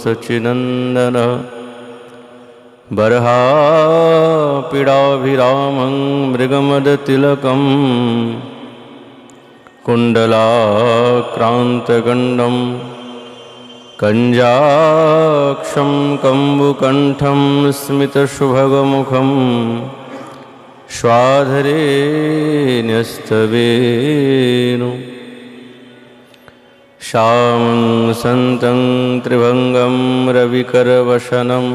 सच्चिदनंदन बर्हापीडाभिरामं मृगमदतिलकं कुण्डलाक्रान्तगण्डं कञ्जाक्षं कम्बुकण्ठं स्मितशुभगमुखं श्वाधरे न्यस्तवेणु श्यामं सन्तं त्रिभङ्गं रविकरवशनं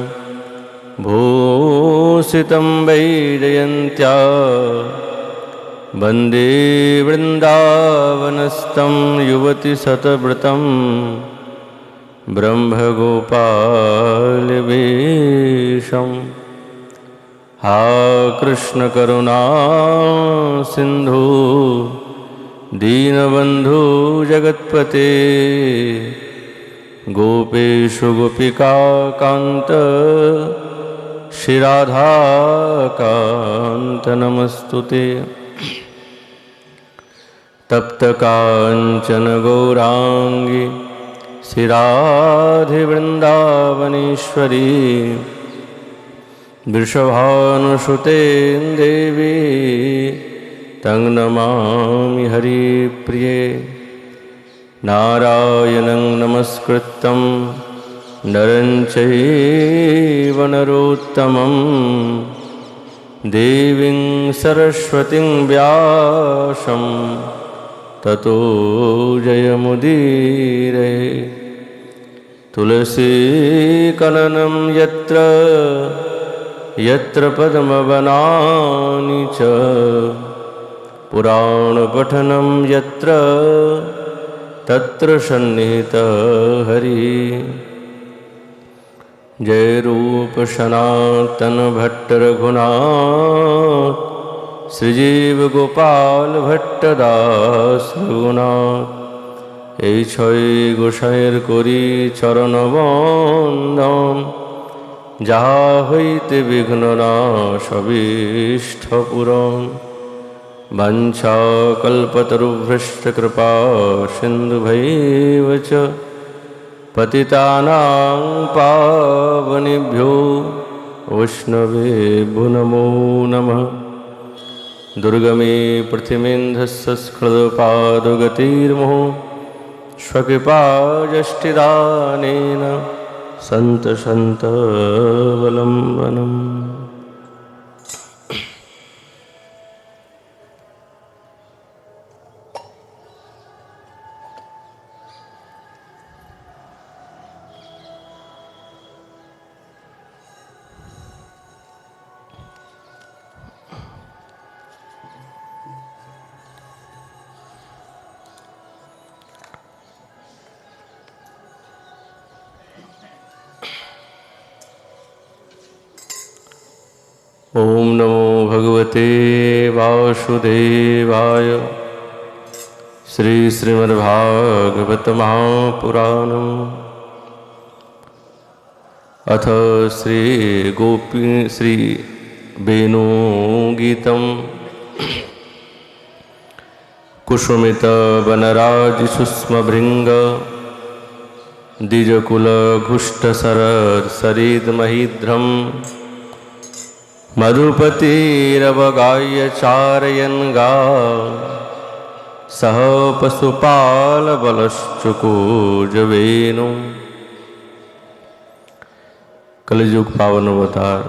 भूषितं वैजयन्त्या वन्दे वृन्दावनस्थं युवतिशतव्रतं ब्रह्मगोपालवेशं। हा कृष्णकरुणा सिन्धु दीनबन्धु जगत्पते गोपेशु गोपिकान्त श्रीराधाकान्त नमस्तुते। तप्तकाञ्चन गौराङ्गी श्रीराधिवृन्दावनेश्वरी वृषभानुसुते देवी तं नमामि हरिप्रिये। नारायणं नमस्कृतं नरं चैव नरोत्तमं देवीं सरस्वतीं व्यासं ततो जयमुदीरये। तुलसीकलनं यत्र यत्र पद्मवनानि च पुराणपठनं यत्र तत्र सन्निहितः हरिः। जय रूप सनातन भट्ट रघुनाथ श्रीजीव गोपाल भट्टदास रघुनाथ। এই ছয় গোসাইয়ের করি চরণ বন্দন যাহা হইতে বিঘ্ন নাশ অভীষ্ট পূরণ। वंशाकल्पतरुभ्यश्च कृपा सिन्धुभैव च पतितानां पावनेभ्यो वैष्णवेभ्यो नमो नमः। दुर्गमे पृथिवीन्धस्य स्खलपादगतिर्मोहो स्वकृपाजष्टिदानेन सन्तसन्तवलम्बनम्। ओम नमो भगवते वासुदेवाय। श्री श्रीमद्भागवत महापुराणम् अथ श्री वेणुगीतं कुसुमित वनराज सुष्मभृंग द्विजकुलघुष्टशरद सरिद्महीध्रम् मधुपतिरवगाय चारयन् गा सह पशुपालबलश्चुकोजवेणु। कलियुग पावन अवतार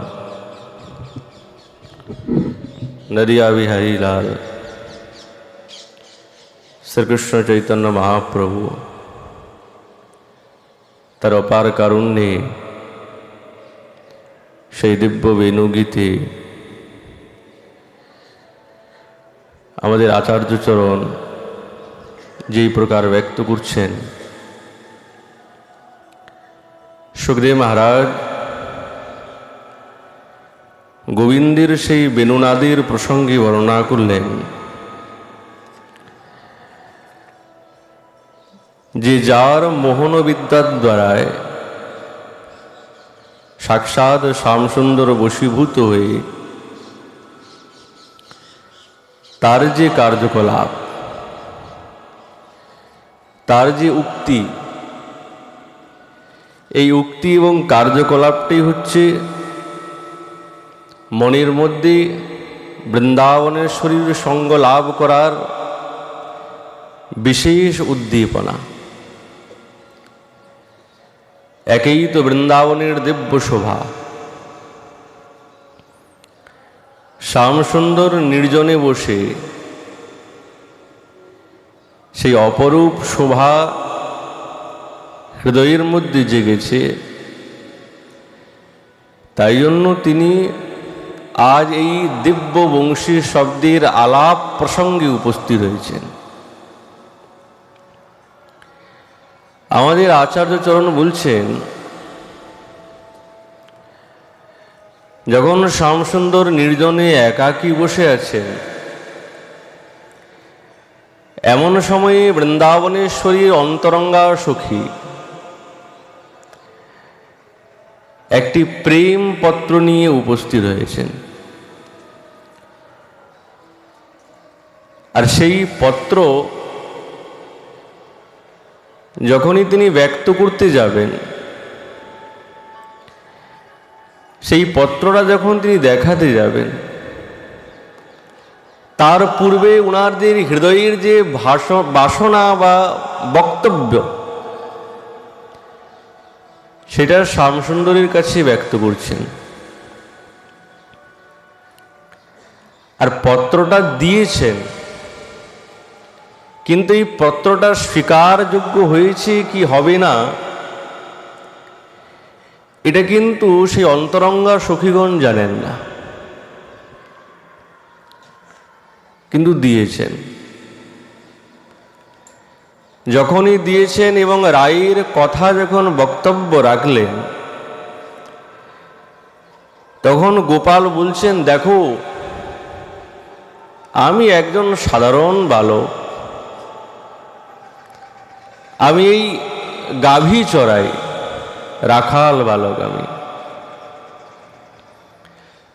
नरिया बिहारी लाल श्री कृष्ण चैतन्य महाप्रभु तार अपार कारुण्ये সেই দিব্য বেণুগীতে আমাদের আচার্যচরণ যেই প্রকার ব্যক্ত করছেন, সুখদেব মহারাজ গোবিন্দের সেই বেণুনাদের প্রসঙ্গে বর্ণনা করলেন যে যার মোহনবিদ্যার দ্বারায় সাক্ষাৎ শ্যামসুন্দর বশীভূত হয়ে তার যে কার্যকলাপ, তার যে উক্তি, এই উক্তি এবং কার্যকলাপটি হচ্ছে মনের মধ্যে বৃন্দাবনেশ্বরীর সঙ্গ লাভ করার বিশেষ উদ্দীপনা। একেই তো বৃন্দাবনের দিব্য শোভা। শ্যামসুন্দর নির্জনে বসে সেই অপরূপ শোভা হৃদয়ের মধ্যে জেগেছে। তাই জন্য তিনি আজ এই দিব্য বংশী শব্দের আলাপ প্রসঙ্গে উপস্থিত হয়েছেন। আমাদের আচার্যচরণ বলছেন, যখন শ্যামসুন্দর নির্জনে একাকী বসে আছেন, এমন সময়ে বৃন্দাবনেশ্বরীর অন্তরঙ্গা সখী একটি প্রেম পত্র নিয়ে উপস্থিত হয়েছেন। আর সেই পত্র যখনই তিনি ব্যক্ত করতে যাবেন, সেই পত্রটা যখন তিনি দেখাতে যাবেন, তার পূর্বে ওনাদের হৃদয়ের যে বাসনা বা বক্তব্য, সেটা শ্যামসুন্দরের কাছে ব্যক্ত করছেন। আর পত্রটা দিয়েছেন, কিন্তু এই পত্রটা স্বীকারযোগ্য হয়েছে কি হবে না, এটা কিন্তু সেই অন্তরঙ্গা সখীগণ জানেন না, কিন্তু দিয়েছেন। যখনই দিয়েছেন এবং রায়ের কথা যখন বক্তব্য রাখলেন, তখন গোপাল বলছেন, দেখো, আমি একজন সাধারণ বালক, আমি এই গাভী চড়াই, রাখাল বালক আমি।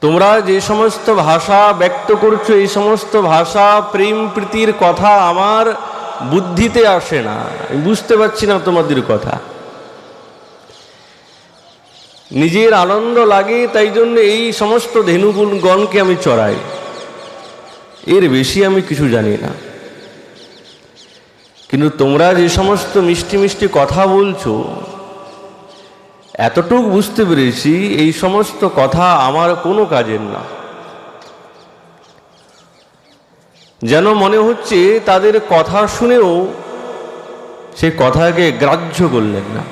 তোমরা যে সমস্ত ভাষা ব্যক্ত করছো, এই সমস্ত ভাষা প্রেম প্রীতির কথা আমার বুদ্ধিতে আসে না, আমি বুঝতে পারছি না তোমাদের কথা। নিজের আনন্দ লাগে, তাই জন্য এই সমস্ত ধেনুগণকে আমি চড়াই, এর বেশি আমি কিছু জানি না। কিন্তু তোমরা যে সমস্ত মিষ্টি মিষ্টি কথা বলছো, এতটুকু বুঝতে পেরেছি এই সমস্ত কথা আমার কোনো কাজের না। যেন মনে হচ্ছে তাদের কথা শুনেও সে কথাকে গ্রাহ্য করলেন না,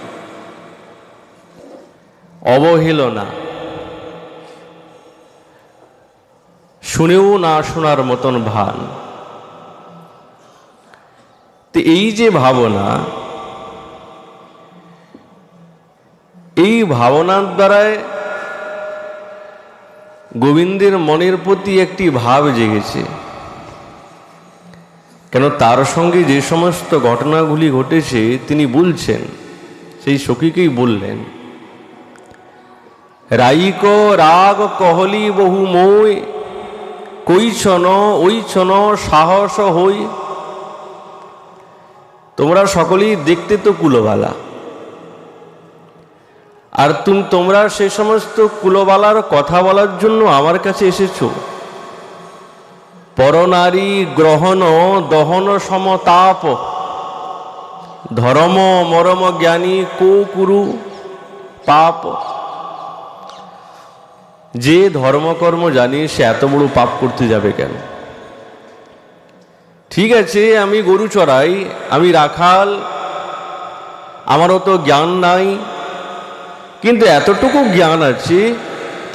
অবহেলনা, শুনেও না শোনার মতন ভান। তো এই যে ভাবনা, এই ভাবনার দ্বারায় গোবিন্দের মনের প্রতি একটি ভাব জেগেছে। কেন, তার সঙ্গে যে সমস্ত ঘটনাগুলি ঘটেছে তিনি বলছেন, সেই সখীকেই বললেন, রাইক রাগ কহলি বহু মই, কৈছন ওইছন সাহস হই। তোমরা সকলেই দেখতে তো কুলবালা, আর তোমরা সে সমস্ত কুলবালার কথা বলার জন্য আমার কাছে এসেছো। পরনারী গ্রহণ দহন সমতাপ, ধর্ম মরম জ্ঞানী কো কুরু পাপ। যে ধর্মকর্ম জানি সে এত বড় পাপ করতে যাবে কেন? ঠিক আছে, আমি গরু চড়াই, আমি রাখাল, আমারও তো জ্ঞান নাই, কিন্তু এতটুকু জ্ঞান আছে,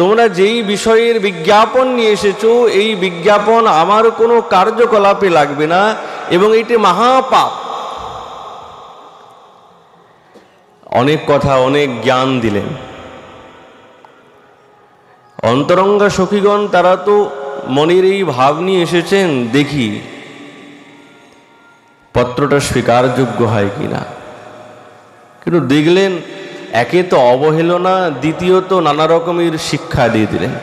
তোমরা যেই বিষয়ের বিজ্ঞাপন নিয়ে এসেছো, এই বিজ্ঞাপন আমার কোনো কার্যকলাপে লাগবে না, এবং এটি মহাপাপ। অনেক কথা, অনেক জ্ঞান দিলেন। অন্তরঙ্গা সখীগণ তারা তো মনের এই ভাব নিয়ে এসেছেন, দেখি পত্রটা স্বীকারযোগ্য হয় কিনা। কিন্তু দেখলেন, একে তো অবহেলনা, দ্বিতীয়ত নানা রকমের শিক্ষা দিয়ে দিলেন।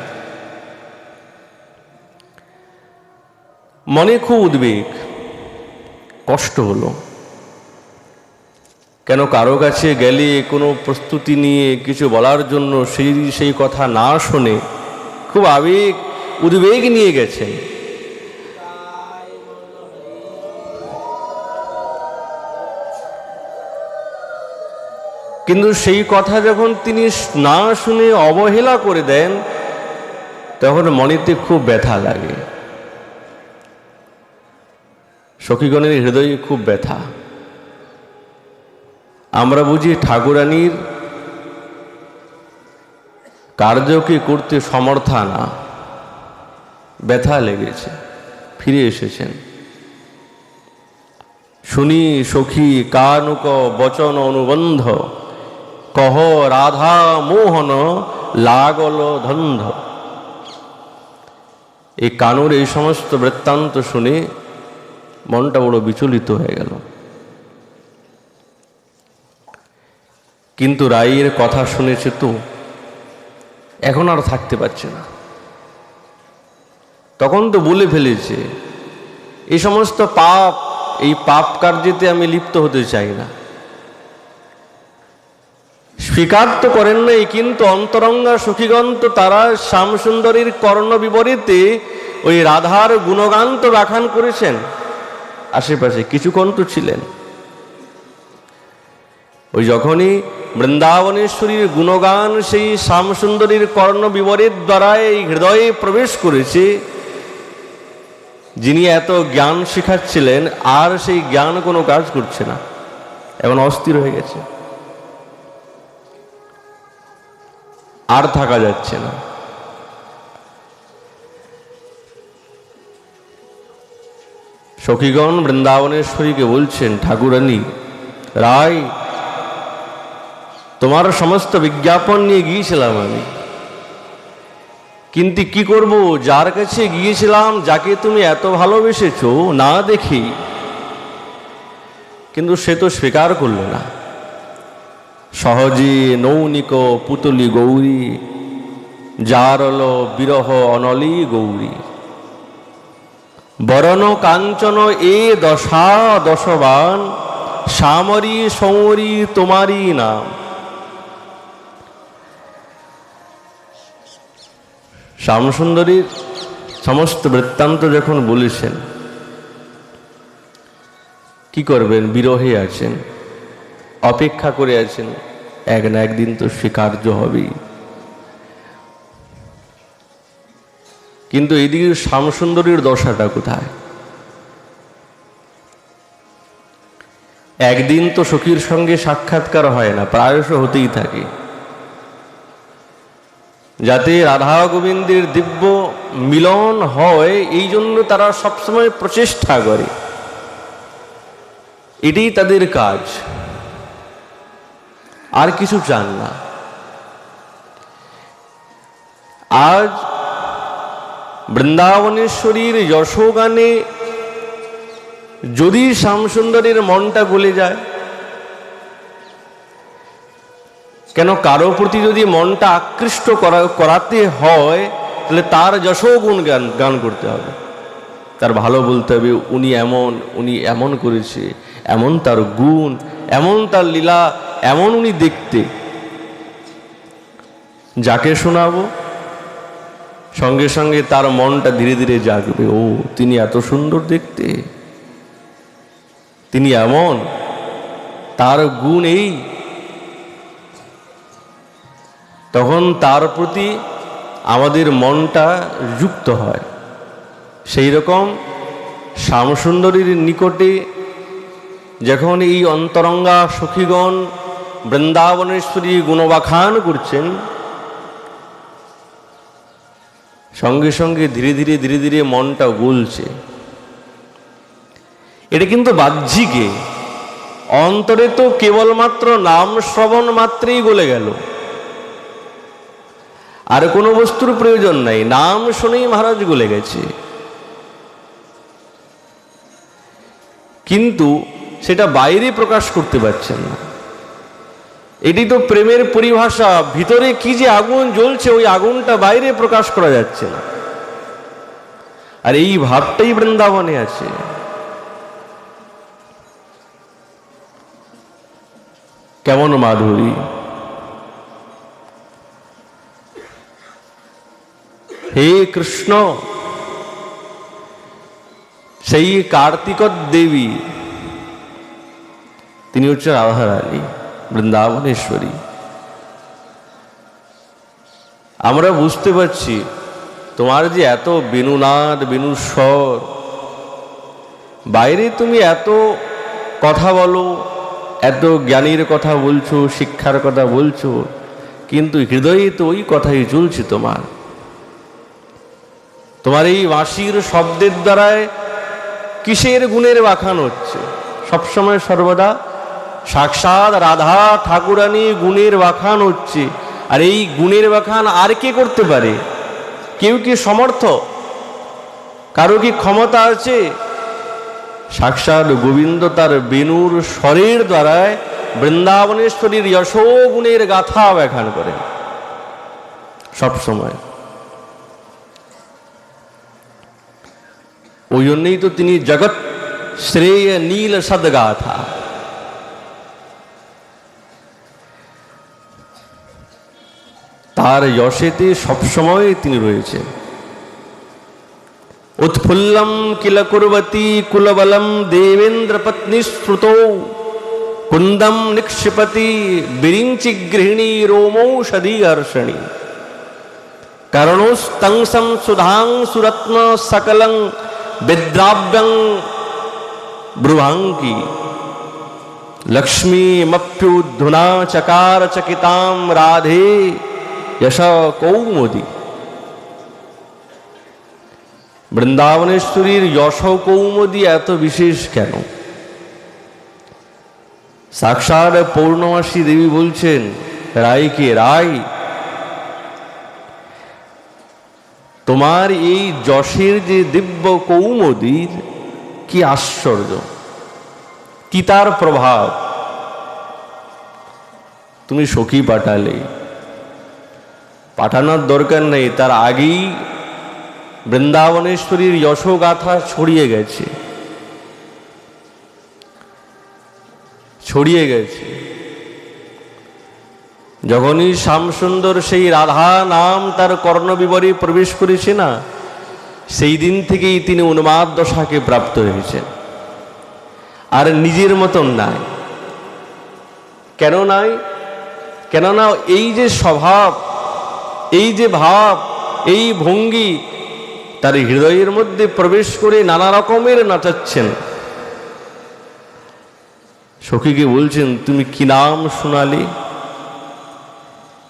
মনে খুব উদ্বেগ, কষ্ট হলো। কেন কারো কাছে গেলে কোনো প্রস্তুতি নিয়ে কিছু বলার জন্য সেই কথা না শুনে খুব আবেগ উদ্বেগ নিয়ে গেছেন। কিন্তু সেই কথা যখন তিনি না শুনে অবহেলা করে দেন, তখন মনেতে খুব ব্যথা লাগে। সখীগণের হৃদয়ে খুব ব্যথা। আমরা বুঝি ঠাকুরানীর কার্যকে করতে সমর্থা না, ব্যথা লেগেছে, ফিরে এসেছেন। শুনি সখী কানুক বচন অনুবন্ধ, কহ রাধা মোহন লাগল ধন্ধ। এই কানুর এই সমস্ত বৃত্তান্ত শুনে মনটা বড় বিচলিত হয়ে গেল। কিন্তু রায়ের কথা শুনেছে তো, এখন আর থাকতে পারছে না। তখন তো বলে ফেলেছে, এই সমস্ত পাপ, এই পাপ কার্যেতে আমি লিপ্ত হতে চাই না। স্বীকার তো করেন নাই, কিন্তু অন্তরঙ্গা সখীগণ তো তারা শ্যামসুন্দরীর কর্ণ বিপরীতে ওই রাধার গুণগান তো ব্যাখ্যান করেছেন। আশেপাশে কিছুক্ষণ তো ছিলেন। ওই যখনই বৃন্দাবনেশ্বরীর গুণগান সেই শ্যামসুন্দরীর কর্ণ বিবরের দ্বারা এই হৃদয়ে প্রবেশ করেছে, যিনি এত জ্ঞান শিখাচ্ছিলেন আর সেই জ্ঞান কোনো কাজ করছে না, এখন অস্থির হয়ে গেছে, আর থাকা যাচ্ছে না। সখীগণ বৃন্দাবনেশ্বরীকে বলছেন, ঠাকুরানী রায়, তোমার সমস্ত বিজ্ঞাপন নিয়ে গিয়েছিলাম আমি, কিন্তু কি করব, যার কাছে গিয়েছিলাম, যাকে তুমি এত ভালোবেসেছো না দেখি, কিন্তু সে তো স্বীকার করল না। সহজে নৌনিক পুতলি গৌরী, যারল বিরহ অনলি গৌরী। বরণ কাঞ্চন এ দশা দশবান, শ্যামরী সৌরী তোমারই নাম। শ্যামসুন্দরীর সমস্ত বৃত্তান্ত যখন বলেছেন, কি করবেন, বিরহে আছেন, অপেক্ষা করে আছেন, এক না একদিন তো স্বীকার্য হবেই। কিন্তু এইদিকে শ্যামসুন্দরীর দশাটা কোথায়? একদিন তো সখীর সঙ্গে সাক্ষাৎকার হয় না, প্রায়শ হতেই থাকে, যাতে রাধা গোবিন্দের দিব্য মিলন হয়, এই জন্য তারা সবসময় প্রচেষ্টা করে, এটাই তাদের কাজ, আর কিছু চান না। আজ বৃন্দাবনেশ্বরীর যশোগানে যদি শ্যামসুন্দরীর মনটা গলে যায়, কেন কারো প্রতি যদি মনটা আকৃষ্ট করাতে হয়, তাহলে তার যশোগুণ গান করতে হবে, তার ভালো বলতে হবে, উনি এমন করেছে, এমন তার গুণ, এমন তার লীলা, এমন উনি দেখতে। যাকে শোনাবো সঙ্গে সঙ্গে তার মনটা ধীরে ধীরে জাগবে, ও তিনি এত সুন্দর দেখতে, তিনি এমন, তার গুণ এই। তখন তার প্রতি আমাদের মনটা যুক্ত হয়। সেই রকম শ্যামসুন্দরীর নিকটে যখন এই অন্তরঙ্গা সখীগণ বৃন্দাবনেশ্বরী গুণবাখান করছেন, সঙ্গে সঙ্গে ধীরে ধীরে ধীরে ধীরে মনটা গলছে। এটা কিন্তু বাহ্যিকে, অন্তরে তো কেবলমাত্র নাম শ্রবণ মাত্রেই গলে গেল, আর কোনো বস্তুর প্রয়োজন নাই, নাম শুনেই মহারাজ গলে গেছে। কিন্তু সেটা বাইরে প্রকাশ করতে পারছেন না। এটি তো প্রেমের পরিভাষা, ভিতরে কি যে আগুন জ্বলছে, ওই আগুনটা বাইরে প্রকাশ করা যাচ্ছে না, আর এই ভাবটাই বৃন্দাবনে আছে। কেমন মাধুরী। হে কৃষ্ণ, সেই কার্তিক দেবী তিনি হচ্ছেন রাধারানী, বৃন্দাবনেশ্বরী। আমরা বুঝতে পারছি তোমার যে এত বেণুনাদ বেণুস্বর, বাইরে তুমি এত কথা বলো, এত জ্ঞানীর কথা বলছো, শিক্ষার কথা বলছো, কিন্তু হৃদয়ে তো ওই কথাই চলছে। তোমার এই বাঁশির শব্দের দ্বারায় কিসের গুণের বাখান হচ্ছে? সবসময় সর্বদা সাক্ষাৎ রাধা ঠাকুরানী গুণের বাখান হচ্ছে। আর এই গুণের বাখান আর কে করতে পারে? কেউ কি সমর্থ? কারো কি ক্ষমতা আছে? সাক্ষাৎ গোবিন্দ তার বেণুর স্বরের দ্বারায় বৃন্দাবনেশ্বরীর যশো গুণের গাথা ব্যাখ্যান করেন সবসময়। ওই জন্যই তো তিনি জগৎ শ্রেয় নীল সদগাথা। তার যশেতে সবসময় তিনি রয়েছেন। উৎফুল্লম কিল কুর্বতী কুলবলম দেবেন্দ্র পত্নী স্ফুতো কুন্দম নিক্ষিপতি বিরিঞ্চি গৃহিণী রোমৌষধি হর্ষণী কারণোস্তংসম সুধাং সুরত্ন সকলং বিদ্রাব্যং ব্রুভাঙ্কি লক্ষ্মীমপ্युद्धुना চকার চকিতাম রাধে यश কৌমুদী। বৃন্দাবনেশ্বরীর যশ কৌমুদী এত বিশেষ কেন? সাক্ষাৎ পৌর্ণমাসী দেবী বলছেন, রায়কে রায়, তোমার এই যশের যে দিব্য কৌমুদীর কি আশ্চর্য, কি তার প্রভাব! তুমি সখী পাঠালে, পাঠানোর দরকার নেই, তার আগেই বৃন্দাবনেশ্বরীর যশোগাথা ছড়িয়ে গেছে, ছড়িয়ে গেছে। যখনই শ্যামসুন্দর সেই রাধা নাম তার কর্ণবিবরে প্রবেশ করেছে না, সেই দিন থেকেই তিনি উন্মাদ দশাকে প্রাপ্ত হয়েছেন। আর নিজের মতন নাই। কেন নাই? কেননা এই যে স্বভাব, এই যে ভাব, এই ভঙ্গি তার হৃদয়ের মধ্যে প্রবেশ করে নানা রকমের নাচাচ্ছেন। সখীকে বলছেন, তুমি কি নাম শোনালে?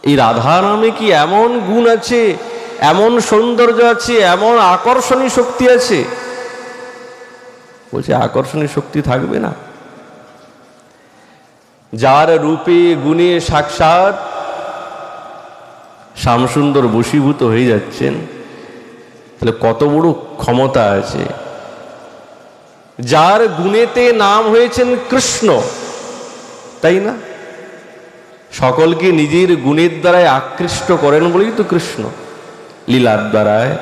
এই রাধা নামে কি এমন গুণ আছে, এমন সৌন্দর্য আছে, এমন আকর্ষণী শক্তি আছে? বলছে, আকর্ষণী শক্তি থাকবে না? যার রূপে গুণে সাক্ষাৎ শ্যামসুন্দর বশীভূত হয়ে যাচ্ছেন, তাহলে কত বড় ক্ষমতা আছে। যার গুণেতে নাম হয়েছেন কৃষ্ণ, তাই না? সকলকে নিজের গুণের দ্বারায় আকৃষ্ট করেন বলেই তো কৃষ্ণ। লীলার দ্বারায়,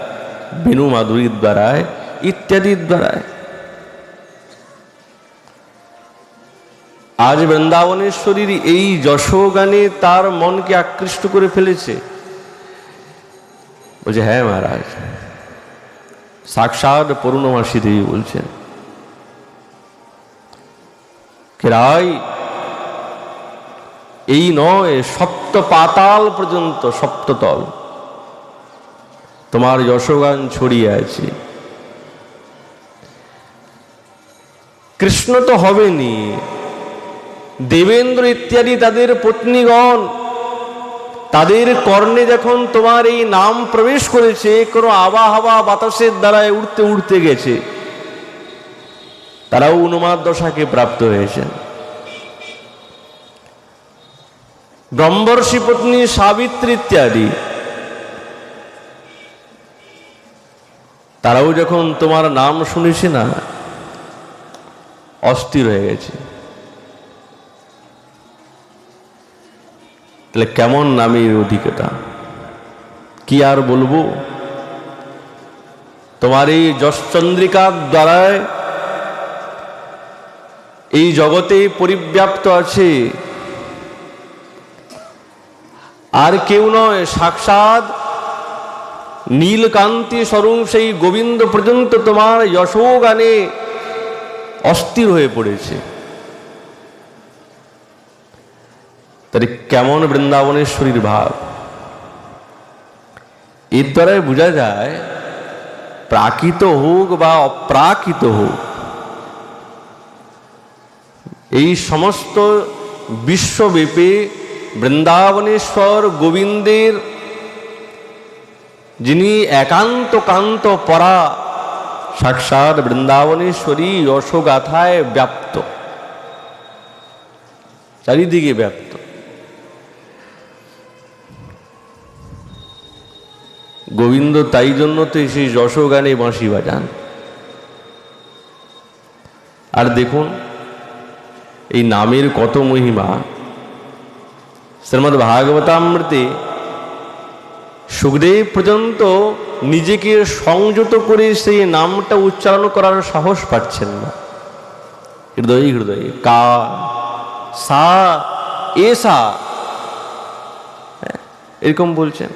বেণু মাধুরীর দ্বারায়, ইত্যাদির দ্বারায়। আজ বৃন্দাবনেশ্বরীর এই যশোগানে তার মনকে আকৃষ্ট করে ফেলেছে। বলছে, হ্যাঁ মহারাজ, সাক্ষাৎ পূর্ণমাসী দেবী বলছেন, রায় এই নয়, সপ্ত পাতাল পর্যন্ত, সপ্ততল তোমার যশোগান ছড়িয়ে আছে। কৃষ্ণ তো হবেনি, দেবেন্দ্র ইত্যাদি তাদের পত্নীগণ, তাদের কর্ণে যখন তোমার এই নাম প্রবেশ করেছে, কোনো আবহাওয়া বাতাসের দ্বারায় উড়তে উড়তে গেছে, তারাও উন্মাদ দশাকে প্রাপ্ত হয়েছেন। ব্রহ্মর্ষি পত্নী সাবিত্রী ইত্যাদি তারাও যখন তোমার নাম শুনেছে না, অস্থির হয়ে গেছে। তাহলে কেমন নামের অধিকতা, কি আর বলবো। তোমার এই যশচন্দ্রিকার দ্বারায় এই জগতে পরিব্যাপ্ত আছে আর কেউ নয়, সাক্ষাৎ নীলকান্তি স্বরূপ সেই গোবিন্দ পর্যন্ত তোমার যশোগানে অস্থির হয়ে পড়েছে। তাহলে কেমন বৃন্দাবনেশ্বরীর ভাব, এর দ্বারাই বোঝা যায় প্রাকৃত হোক বা অপ্রাকৃত হোক, এই সমস্ত বিশ্বব্যাপী বৃন্দাবনেশ্বর গোবিন্দের যিনি একান্ত কান্ত পরা সাক্ষাৎ বৃন্দাবনেশ্বরী যশোগাথায় ব্যাপ্ত, চারিদিকে ব্যাপ্ত। গোবিন্দ তাই জন্য তো সেই যশোগানে বাঁশি বাজান। আর দেখুন এই নামের কত মহিমা। শ্রীমদ্ ভাগবতামৃতে সুখদেব পর্যন্ত নিজেকে সংযত করে সেই নামটা উচ্চারণ করার সাহস পাচ্ছেন না। হৃদয়ে হৃদয়ে কা সা এসা এরকম বলছেন,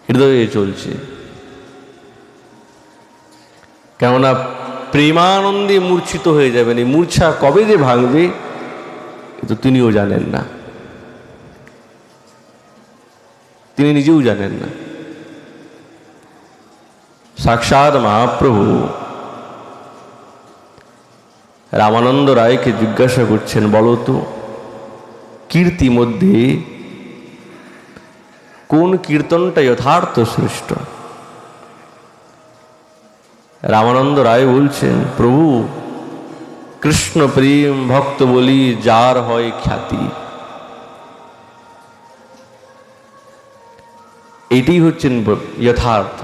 হৃদয়ে চলছে। কেননা প্রেমানন্দে মূর্ছিত হয়ে যাবেন। এই মূর্ছা কবে যে ভাঙবে কিন্তু তিনিও জানেন না, তিনি নিজেও জানেন না। সাক্ষাৎ মহাপ্রভু রামানন্দ রায়কে জিজ্ঞাসা করছেন, বলো তো কীর্তি মধ্যে কোন কীর্তনটা যথার্থ শ্রেষ্ঠ? রামানন্দ রায় বলছেন, প্রভু কৃষ্ণ প্রেম ভক্ত বলি যার হয় খ্যাতি, এটি হচ্ছেন যথার্থ।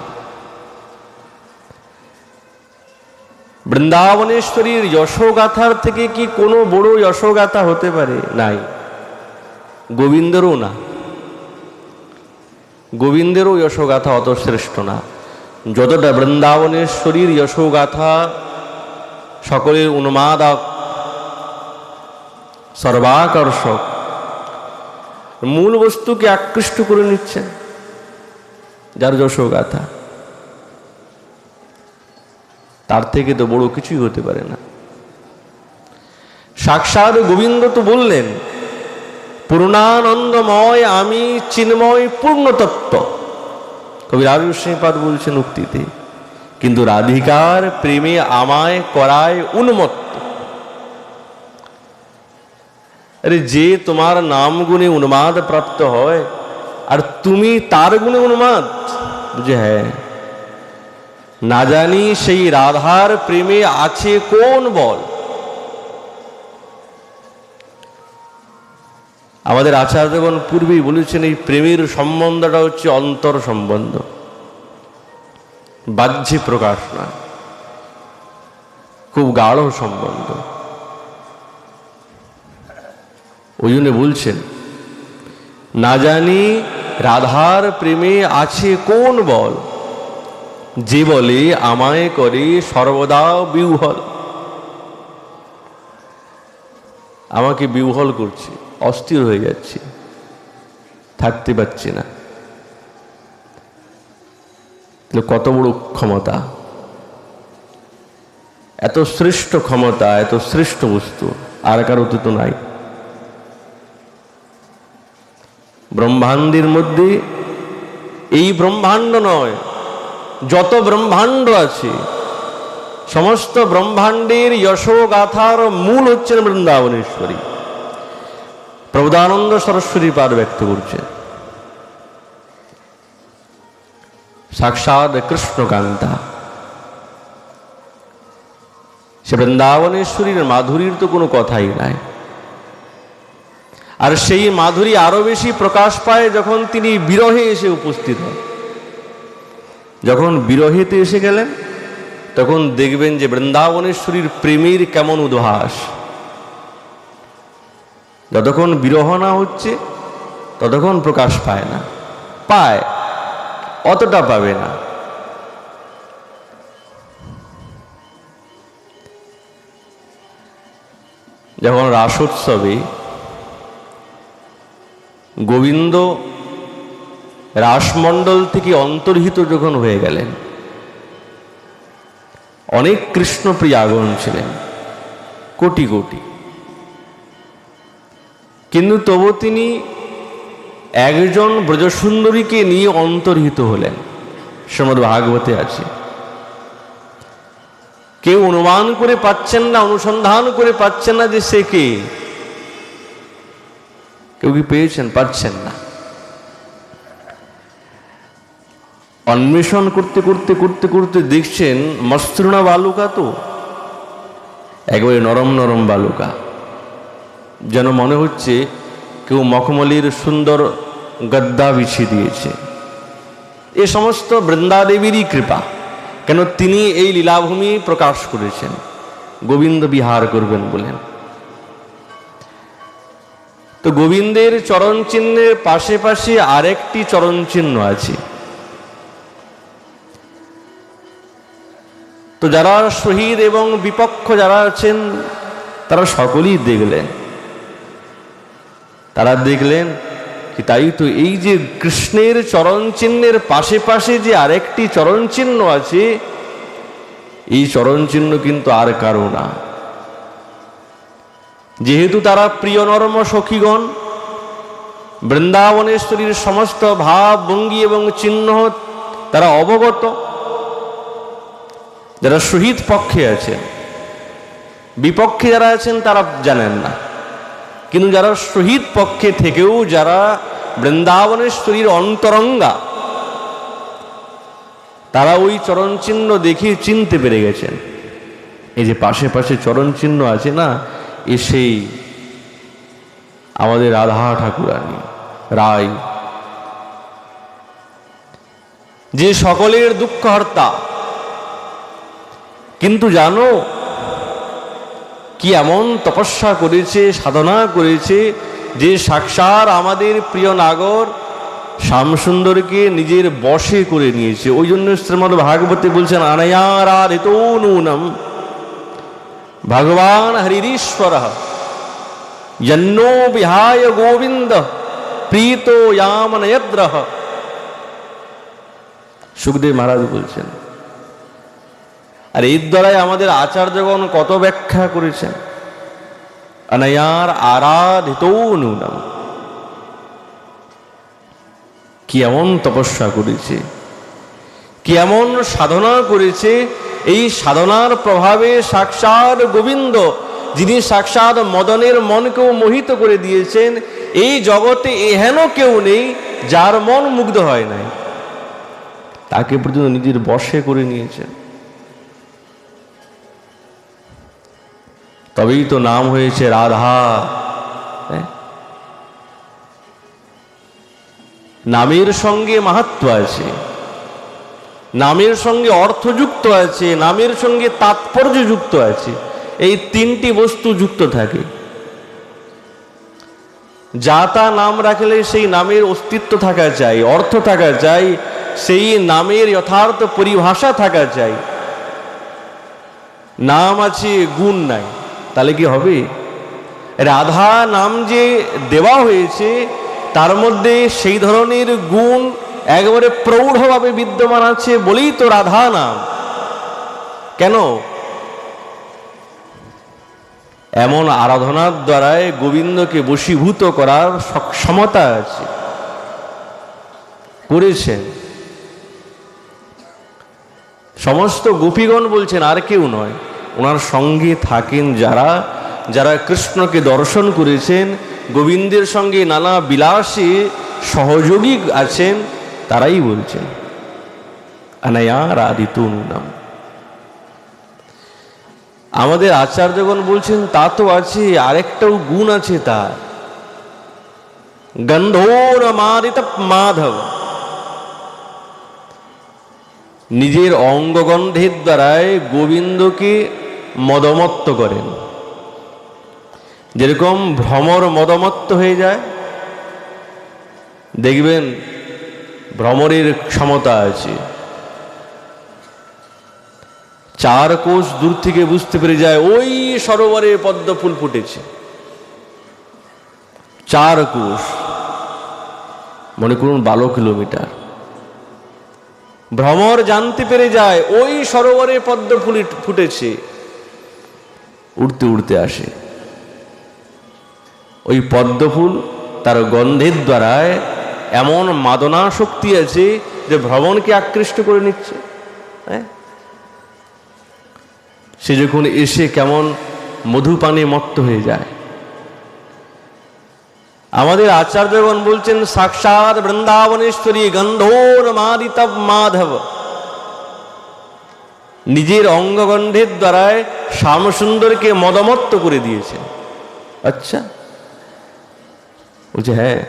বৃন্দাবনেশ্বরীর যশোগাথার থেকে কি কোনো বড় যশোগাথা হতে পারে? নাই। গোবিন্দেরও না, গোবিন্দেরও যশোগাথা অত শ্রেষ্ঠ না। যতটা বৃন্দাবনেশ্বরীর যশোগাথা সকলের উন্মাদক, সর্বাকর্ষক, মূল বস্তুকে আকৃষ্ট করে নিচ্ছেন যার যশোগাথা, তার থেকে তো বড় কিছুই হতে পারে না। সাক্ষাৎ গোবিন্দ তো বললেন পূর্ণানন্দময় আমি চিন্ময় পূর্ণতত্ত্ব, কবি রাজস্বীপাদ বলছেন উক্তিতে। কিন্তু রাধিকার প্রেমে আমায় করায় উন্মত্ত। আরে যে তোমার নাম গুণে উন্মাদ প্রাপ্ত হয় আর তুমি তার গুণে উন্মাদ, বুঝে হ্যাঁ, না জানি সেই রাধার প্রেমে আছে কোন বল। আমাদের আচার্যগণ পূর্বেই বলেছেন এই প্রেমের সম্বন্ধটা হচ্ছে অন্তর সম্বন্ধ, বাহ্যে প্রকাশ না, খুব গাঢ় সম্বন্ধ। ওই জন্য বলছেন না জানি রাধার প্রেমে আছে কোন বল, যে বলে আমায় করে সর্বদা বিহ্বল। আমাকে বিহ্বল করছে, অস্থির হয়ে যাচ্ছি, থাকতে পারছি না। কত বড় ক্ষমতা, এত শ্রেষ্ঠ ক্ষমতা, এত শ্রেষ্ঠ বস্তু আর কারো তো নাই। ব্রহ্মাণ্ডের মধ্যে এই ব্রহ্মাণ্ড নয়, যত ব্রহ্মাণ্ড আছে সমস্ত ব্রহ্মাণ্ডের যশোগাথার মূল হচ্ছেন বৃন্দাবনেশ্বরী। প্রবোধানন্দ সরস্বতী পাদ ব্যক্ত করছে সাক্ষাৎ কৃষ্ণকান্তা। সে বৃন্দাবনেশ্বরীর মাধুরীর তো কোনো কথাই নাই। আর সেই মাধুরী আরো বেশি প্রকাশ পায় যখন তিনি বিরহে এসে উপস্থিত হন। যখন বিরহেতে এসে গেলেন তখন দেখবেন যে বৃন্দাবনেশ্বরীর প্রেমের কেমন উদ্ভাস। যতক্ষণ বিরহ না হচ্ছে ততক্ষণ প্রকাশ পায় না, পায় অতটা পাবে না। যখন রাসোৎসবে গোবিন্দ রাসমণ্ডল থেকে অন্তর্হিত যখন হয়ে গেলেন, অনেক কৃষ্ণপ্রিয়াগণ ছিলেন, কোটি কোটি, কিন্তু তবু তিনি একজন ব্রজসুন্দরীকে নিয়ে অন্তর্হিত হলেন। শ্রীমদ্ ভাগবতে আছে। কেউ অনুমান করে পাচ্ছেন না, অনুসন্ধান করে পাচ্ছেন না যে সে কে। কেউ কি পেয়েছেন? পাচ্ছেন না। অন্বেষণ করতে করতে করতে করতে দেখছেন মসৃণা বালুকা, তো একেবারে নরম নরম বালুকা, যেন মনে হচ্ছে কেউ মখমলির সুন্দর গদ্দা বিছিয়ে দিয়েছে। এ সমস্ত বৃন্দাদেবীরই কৃপা। কেন? তিনি এই লীলাভূমি প্রকাশ করেছেন, গোবিন্দ বিহার করবেন বলেন। তো গোবিন্দের চরণ চিহ্নের পাশে পাশে আরেকটি চরণ চিহ্ন আছে। তো যারা শহীদ এবং বিপক্ষ যারা আছেন তারা সকলেই দেখলেন। তারা দেখলেন কি তাই তো, এই যে কৃষ্ণের চরণ চিহ্নের পাশে পাশে যে আরেকটি চরণ চিহ্ন আছে, এই চরণ চিহ্ন কিন্তু আর কারো না। যেহেতু তারা প্রিয় নরম সখীগণ, বৃন্দাবনেশ্বরীর সমস্ত ভাব ভঙ্গি এবং চিহ্ন তারা অবগত। যারা শহীদ পক্ষে আছেন, বিপক্ষে যারা আছেন তারা জানেন না, কিন্তু যারা শহীদ পক্ষে থেকেও যারা বৃন্দাবনেশ্বরীর অন্তরঙ্গা, তারা ওই চরণ চিহ্ন দেখে চিনতে পেরে গেছেন। এই যে পাশে পাশে চরণ চিহ্ন আছে না, এসেই আমাদের রাধা ঠাকুরানী রায়, যে সকলের দুঃখহর্তা। কিন্তু জানো কি এমন তপস্যা করেছে, সাধনা করেছে, যে সাক্ষাৎ আমাদের প্রিয় নাগর শ্যামসুন্দরকে নিজের বশে করে নিয়েছে। ওই জন্য শ্রীমদ্ ভাগবতে বলছেন, অনয়ারাধিত নূনম ভগবান হরিশ্বর যন্নো বিহায় গোবিন্দ প্রীতো ইয়ামনয়দ্রহ। সুখদেব মহারাজ বলছেন। আর এর দ্বারাই আমাদের আচার্যগণ কত ব্যাখ্যা করেছেন, অনয়ার আরাধিত নূনম। কি এমন তপস্যা করেছে, কি এমন সাধনা করেছে। এই সাধনার প্রভাবে সাক্ষাৎ গোবিন্দ, যিনি সাক্ষাৎ মদনের মনকেও মোহিত করে দিয়েছেন, এই জগতে এহেন কেউ নেই যার মন মুগ্ধ হয় নাই, তাকে পর্যন্ত নিজের বশে করে নিয়েছেন। তবেই তো নাম হয়েছে রাধা। নামের সঙ্গে মাহাত্ম্য আছে, নামের সঙ্গে অর্থযুক্ত আছে, নামের সঙ্গে তাৎপর্য যুক্ত আছে। এই তিনটি বস্তু যুক্ত থাকে। যা তা নাম রাখলে সেই নামের অস্তিত্ব থাকা চাই, অর্থ থাকা চাই, সেই নামের যথার্থ পরিভাষা থাকা চাই। নাম আছে, গুণ নাই, তাহলে কি হবে? রাধা নাম যে দেওয়া হয়েছে তার মধ্যে সেই ধরনের গুণ একেবারে প্রৌঢ়ভাবে বিদ্যমান আছে বলেই তো রাধা নাম। কেন? এমন আরাধনার দ্বারাই গোবিন্দকে বশীভূত করার সক্ষমতা আছে, করেছেন। সমস্ত গোপীগণ বলছেন, আর কেউ নয়, ওনার সঙ্গে থাকেন যারা যারা কৃষ্ণকে দর্শন করেছেন, গোবিন্দের সঙ্গে নানা বিলাসে সহযোগী আছেন, তারাই বলছেন অনয়ারাধিত নূনম। আমাদের আচার্যগণ বলছেন তা তো আছে, আরেকটাও গুণ আছে তার, গন্ধোরমাদিত মাধব। নিজের অঙ্গগন্ধের দ্বারায় গোবিন্দকে মদমত্ত করেন। যেরকম ভ্রমর মদমত্ত হয়ে যায়, দেখবেন ভ্রমরের ক্ষমতা আছে, 4 কোষ দূর থেকে বুঝতে পেরে যায় ওই সরোবরে পদ্ম ফুল ফুটেছে। 4 কোষ মনে করুন 12 কিলোমিটার। ভ্রমর জানতে পেরে যায় ওই সরোবরে পদ্ম ফুল ফুটেছে, উড়তে উড়তে আসে। ওই পদ্ম ফুল তার গন্ধের দ্বারায় এমন মাদনা শক্তি আছে যে ভ্রমণকে আকৃষ্ট করে নিচ্ছে। সে যখন এসে কেমন মধুপানে মত্ত হয়ে যায়। আমাদের আচার্যগণ বলছেন সাক্ষাৎ বৃন্দাবনেশ্বরী গন্ধোর মাদিতব মাধব, নিজের অঙ্গগন্ধের দ্বারায় শ্যামসুন্দরকে মদমত্ত করে দিয়েছে। আচ্ছা, বলছে হ্যাঁ।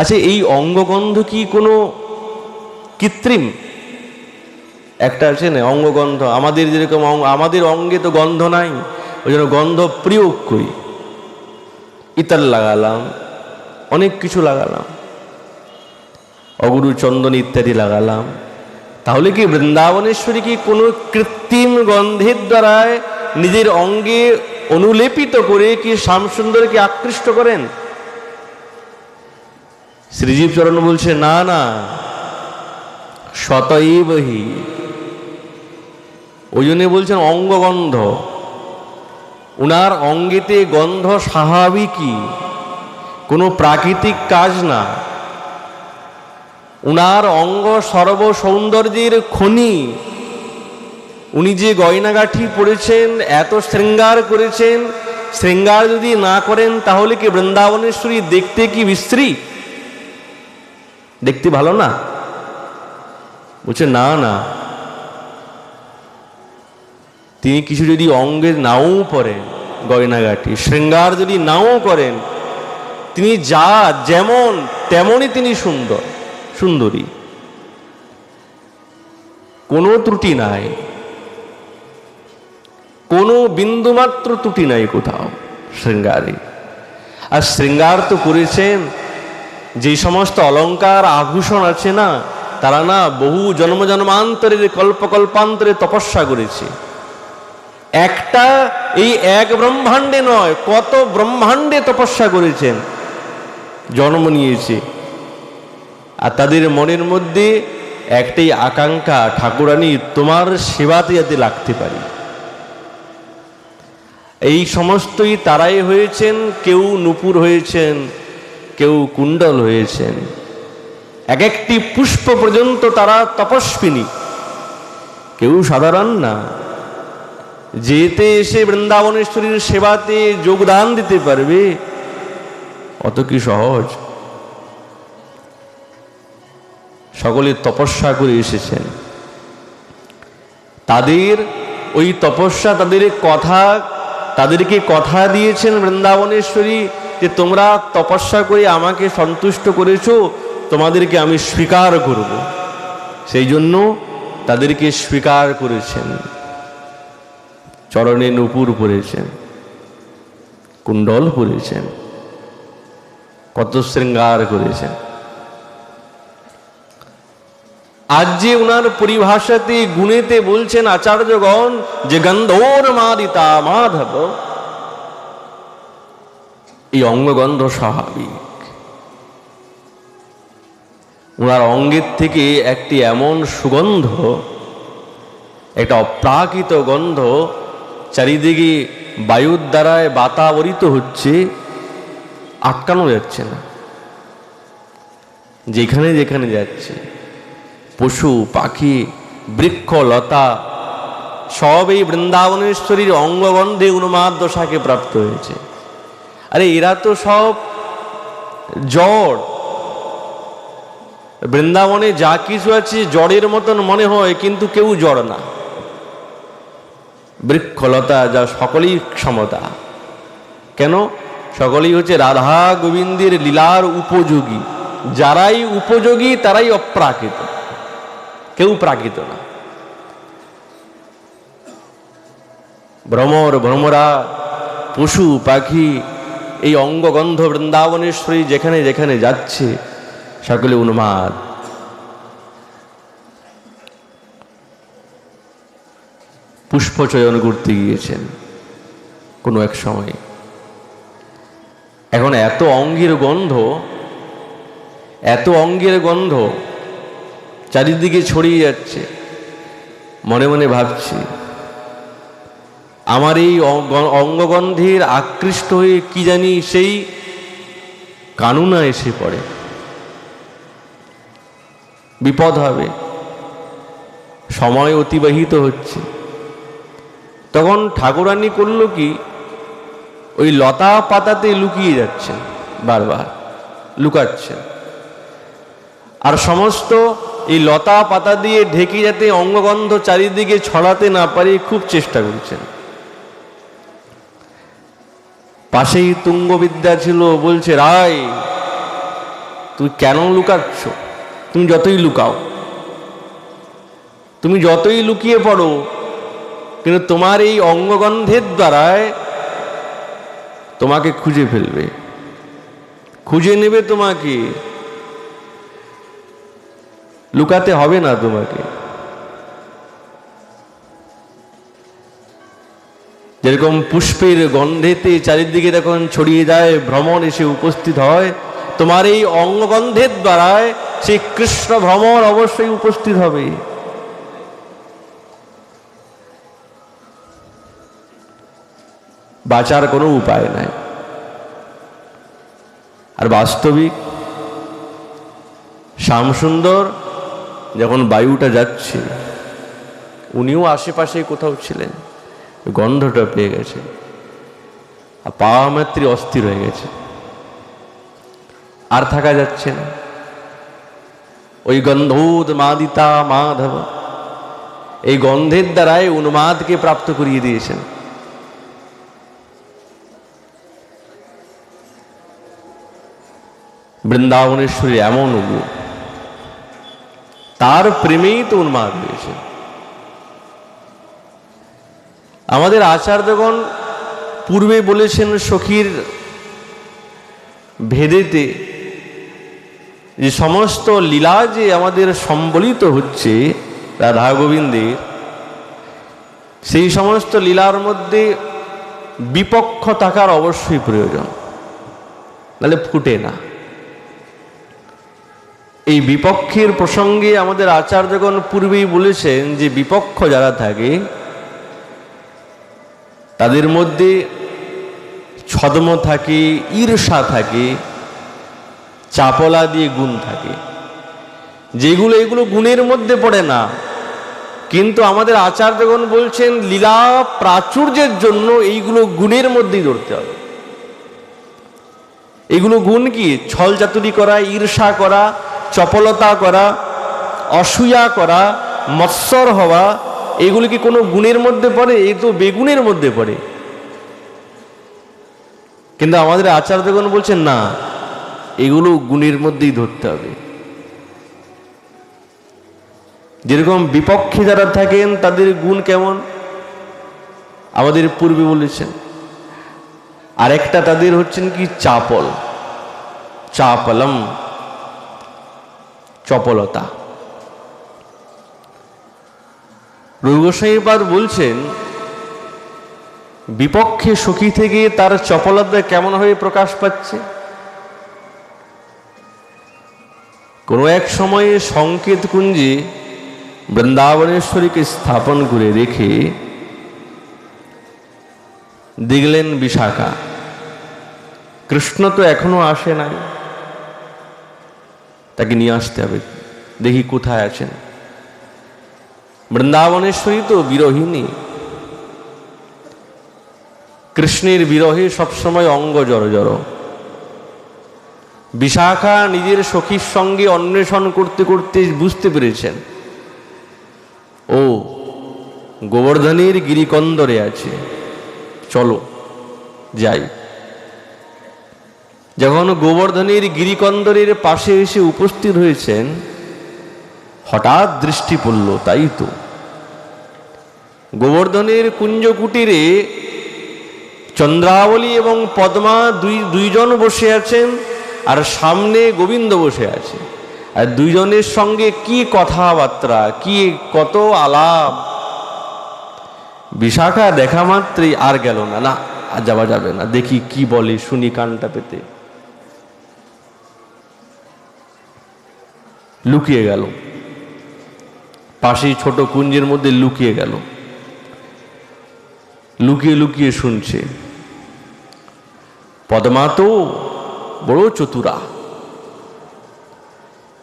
আচ্ছা, এই অঙ্গগন্ধ কি কোনো কৃত্রিম? একটা আছে না অঙ্গগন্ধ, আমাদের যেরকম আমাদের অঙ্গে তো গন্ধ নাই, ওই জন্য গন্ধ প্রয়োগ করি, ইতর লাগালাম, অনেক কিছু লাগালাম, অগুরু চন্দন ইত্যাদি লাগালাম। তাহলে কি বৃন্দাবনেশ্বরী কি কোনো কৃত্রিম গন্ধের দ্বারায় নিজের অঙ্গে অনুলেপিত করে কি শ্যামসুন্দরকে আকৃষ্ট করেন? শ্রীজীব চরণ বলছে না না, স্বতএবহি। ওই জন্য বলছেন অঙ্গগন্ধ, উনার অঙ্গেতে গন্ধ স্বাভাবিকই, কোনো প্রাকৃতিক কাজ না। উনার অঙ্গ সর্ব সৌন্দর্যের খনি। উনি যে গয়নাগাঠি পরেছেন, এত শৃঙ্গার করেছেন, শৃঙ্গার যদি না করেন তাহলে কি বৃন্দাবনেশ্বরী দেখতে কি বিশ্রী? দেখতে ভালো না? বলছে না না, তিনি কিছু যদি অঙ্গে নাও পরেন, গয়নাগাঠি শৃঙ্গার যদি নাও করেন, তিনি যা যেমন তেমনই তিনি সুন্দর, সুন্দরী, কোনো ত্রুটি নাই, কোনো বিন্দুমাত্র ত্রুটি নাই কোথাও শৃঙ্গারে। আর শৃঙ্গার তো করেছেন, যে সমস্ত অলঙ্কার আভূষণ আছে না, তারা না বহু জন্ম জন্মান্তরের কল্পকল্পান্তরে তপস্যা করেছে। একটা এই এক ব্রহ্মাণ্ডে নয়, কত ব্রহ্মাণ্ডে তপস্যা করেছেন, জন্ম নিয়েছে। আর তাদের মনের মধ্যে একটাই আকাঙ্ক্ষা, ঠাকুরানী তোমার সেবাতে যাতে লাগতে পারি। এই সমস্তই তারাই হয়েছেন। কেউ নূপুর হয়েছেন, কেউ কুণ্ডল হয়েছেন, এক একটি পুষ্প পর্যন্ত তারা তপস্বিনী, কেউ সাধারণ না। যেতে এসে বৃন্দাবনেশ্বরীর সেবাতে যোগদান দিতে পারবে, অত কি সহজ? সকলে তপস্যা করে এসেছেন। তাদের ওই তপস্যা, তাদের কথা, তাদেরকে কথা দিয়েছেন বৃন্দাবনেশ্বরী যে তোমরা তপস্যা করে আমাকে সন্তুষ্ট করেছো, তোমাদেরকে আমি স্বীকার করব। সেই জন্য তাদেরকে স্বীকার করেছেন। চরণে নূপুর পরেছেন, কুণ্ডল পরেছেন, কত শৃঙ্গার করেছেন। আজ যে উনার পরিভাষাতে গুণেতে বলছেন আচার্যগণ যে গন্ধোর মাদিতা মাধব, এই অঙ্গগন্ধ স্বাভাবিক। উনার অঙ্গের থেকে একটি এমন সুগন্ধ, একটা অপ্রাকৃত গন্ধ চারিদিকে বায়ুর দ্বারায় বাতাবরিত হচ্ছে, আটকানো যাচ্ছে না। যেখানে যেখানে যাচ্ছে, পশু পাখি বৃক্ষ লতা সব এই বৃন্দাবনেশ্বরীর অঙ্গগন্ধে উন্মাদ দশাকে প্রাপ্ত হয়েছে। আরে এরা তো সব জড়। বৃন্দাবনে যা কিছু আছে জড়ের মতন মনে হয়, কিন্তু কেউ জড় না। বৃক্ষলতা যা সকলেই ক্ষমতা। কেন? সকলেই হচ্ছে রাধা গোবিন্দের লীলার উপযোগী। যারাই উপযোগী তারাই অপ্রাকৃত, কেউ প্রাকৃত না। ভ্রমর ভ্রমরা পশু পাখি এই অঙ্গগন্ধ বৃন্দাবনেশ্বরী যেখানে যেখানে যাচ্ছে সকলে উন্মাদ। পুষ্প চয়ন করতে গিয়েছেন কোনো এক সময়। এখন এত অঙ্গের গন্ধ এত অঙ্গের গন্ধ চারিদিকে ছড়িয়ে যাচ্ছে। মনে মনে ভাবছি, আমার এই অঙ্গগন্ধের আকৃষ্ট হয়ে কি জানি সেই কানুনা এসে পড়ে, বিপদ হবে। সময় অতিবাহিত হচ্ছে। তখন ঠাকুরানী করল কি, ওই লতা পাতাতে লুকিয়ে যাচ্ছেন, বারবার লুকাচ্ছেন, আর সমস্ত এই লতা পাতা দিয়ে ঢেকে যাতে অঙ্গগন্ধ চারিদিকে ছড়াতে না পারে খুব চেষ্টা করছেন। পাশেই তুঙ্গবিদ্যা ছিল, বলছে, রায় তুই কেন লুকাচ্ছ? তুমি যতই লুকাও, তুমি যতই লুকিয়ে পড়ো, কিন্তু তোমার এই অঙ্গগন্ধের দ্বারায় তোমাকে খুঁজে ফেলবে, খুঁজে নেবে তোমাকে, লুকাতে হবে না তোমাকে। যেরকম পুষ্পের গন্ধেতে চারিদিকে যখন ছড়িয়ে যায়, ভ্রমণ এসে উপস্থিত হয়, তোমার এই অঙ্গগন্ধের দ্বারায় সেই কৃষ্ণ ভ্রমণ অবশ্যই উপস্থিত হবে। বাঁচার কোনো উপায় নাই। আর বাস্তবিক শ্যামসুন্দর যখন বায়ুটা যাচ্ছে, উনিও আশেপাশে কোথাও ছিলেন, গন্ধটা পেয়ে গেছে, আর পাওয়া মাত্রই অস্থির হয়ে গেছে, আর থাকা যাচ্ছে না। ওই গন্ধোদ মাদিতা মাধব, এই গন্ধের দ্বারাই উন্মাদকে প্রাপ্ত করিয়ে দিয়েছেন। বৃন্দাবনেশ্বরী এমন উগু, তার প্রেমেই তো উন্মাদ হয়েছে। আমাদের আচার্যগণ পূর্বে বলেছেন সখীর ভেদেতে যে সমস্ত লীলা যে আমাদের সম্বলিত হচ্ছে রাধা গোবিন্দের, সেই সমস্ত লীলার মধ্যে বিপক্ষ থাকার অবশ্যই প্রয়োজন, নাহলে ফুটে না। এই বিপক্ষের প্রসঙ্গে আমাদের আচার্যগণ পূর্বেই বলেছেন যে বিপক্ষ যারা থাকে তাদের মধ্যে ছদ্ম থাকে, ঈর্ষা থাকে, চাপলা দিয়ে গুণ থাকে, যেগুলো এগুলো গুণের মধ্যে পড়ে না। কিন্তু আমাদের আচার্যগণ বলছেন লীলা প্রাচুর্যের জন্য এইগুলো গুণের মধ্যেই ধরতে হবে। এগুলো গুণ কি? ছল চাতুরি করা, ঈর্ষা করা, চপলতা করা, অসূয়া করা, মৎসর হওয়া, এগুলো কি কোনো গুণের মধ্যে পড়ে? এই তো বেগুনের মধ্যে পড়ে। কিন্তু আমাদের আচার্যগণ বলছেন না, এগুলো গুণের মধ্যেই ধরতে হবে। যেরকম বিপক্ষে যারা থাকেন তাদের গুণ কেমন আমাদের পূর্বে বলেছেন। আরেকটা তাদের হচ্ছেন কি চাপল, চাপলম, চপলতা। রঘুগোসাইপাদ বলছেন বিপক্ষে সখী থেকে তার চপলতা কেমন হয়ে প্রকাশ পাচ্ছে। কোনো এক সময়ে সংকেত কুঞ্জে বৃন্দাবনেশ্বরীকে স্থাপন করে রেখে দেখলেন বিশাখা, কৃষ্ণ তো এখনো আসে নাই, তাকে নিয়ে আসতে হবে, দেখি কোথায় আছেন। বৃন্দাবনেশ্বরী তো বিরহিনী, কৃষ্ণের বিরহে সবসময় অঙ্গ জড় জড়। বিশাখা নিজের সখীর সঙ্গে অন্বেষণ করতে করতে বুঝতে পেরেছেন ও গোবর্ধনের গিরিকন্দরে আছে, চলো যাই। যখন গোবর্ধনের গিরিকন্দরের পাশে এসে উপস্থিত হয়েছেন, হঠাৎ দৃষ্টি পড়ল, তাই তো গোবর্ধনের কুঞ্জ কুটিরে চন্দ্রাবলী এবং পদ্মা দুইজন বসে আছেন, আর সামনে গোবিন্দ বসে আছে। আর দুইজনের সঙ্গে কি কথাবার্তা, কি কত আলাপ। বিশাখা দেখা মাত্রই আর গেল না, না আর যাওয়া যাবে না, দেখি কি বলে, শুনি কানটা পেতে। লুকিয়ে গেল, পাশেই ছোট কুঞ্জের মধ্যে লুকিয়ে গেল, লুকিয়ে লুকিয়ে শুনছে। পদ্মা তো বড় চতুরা,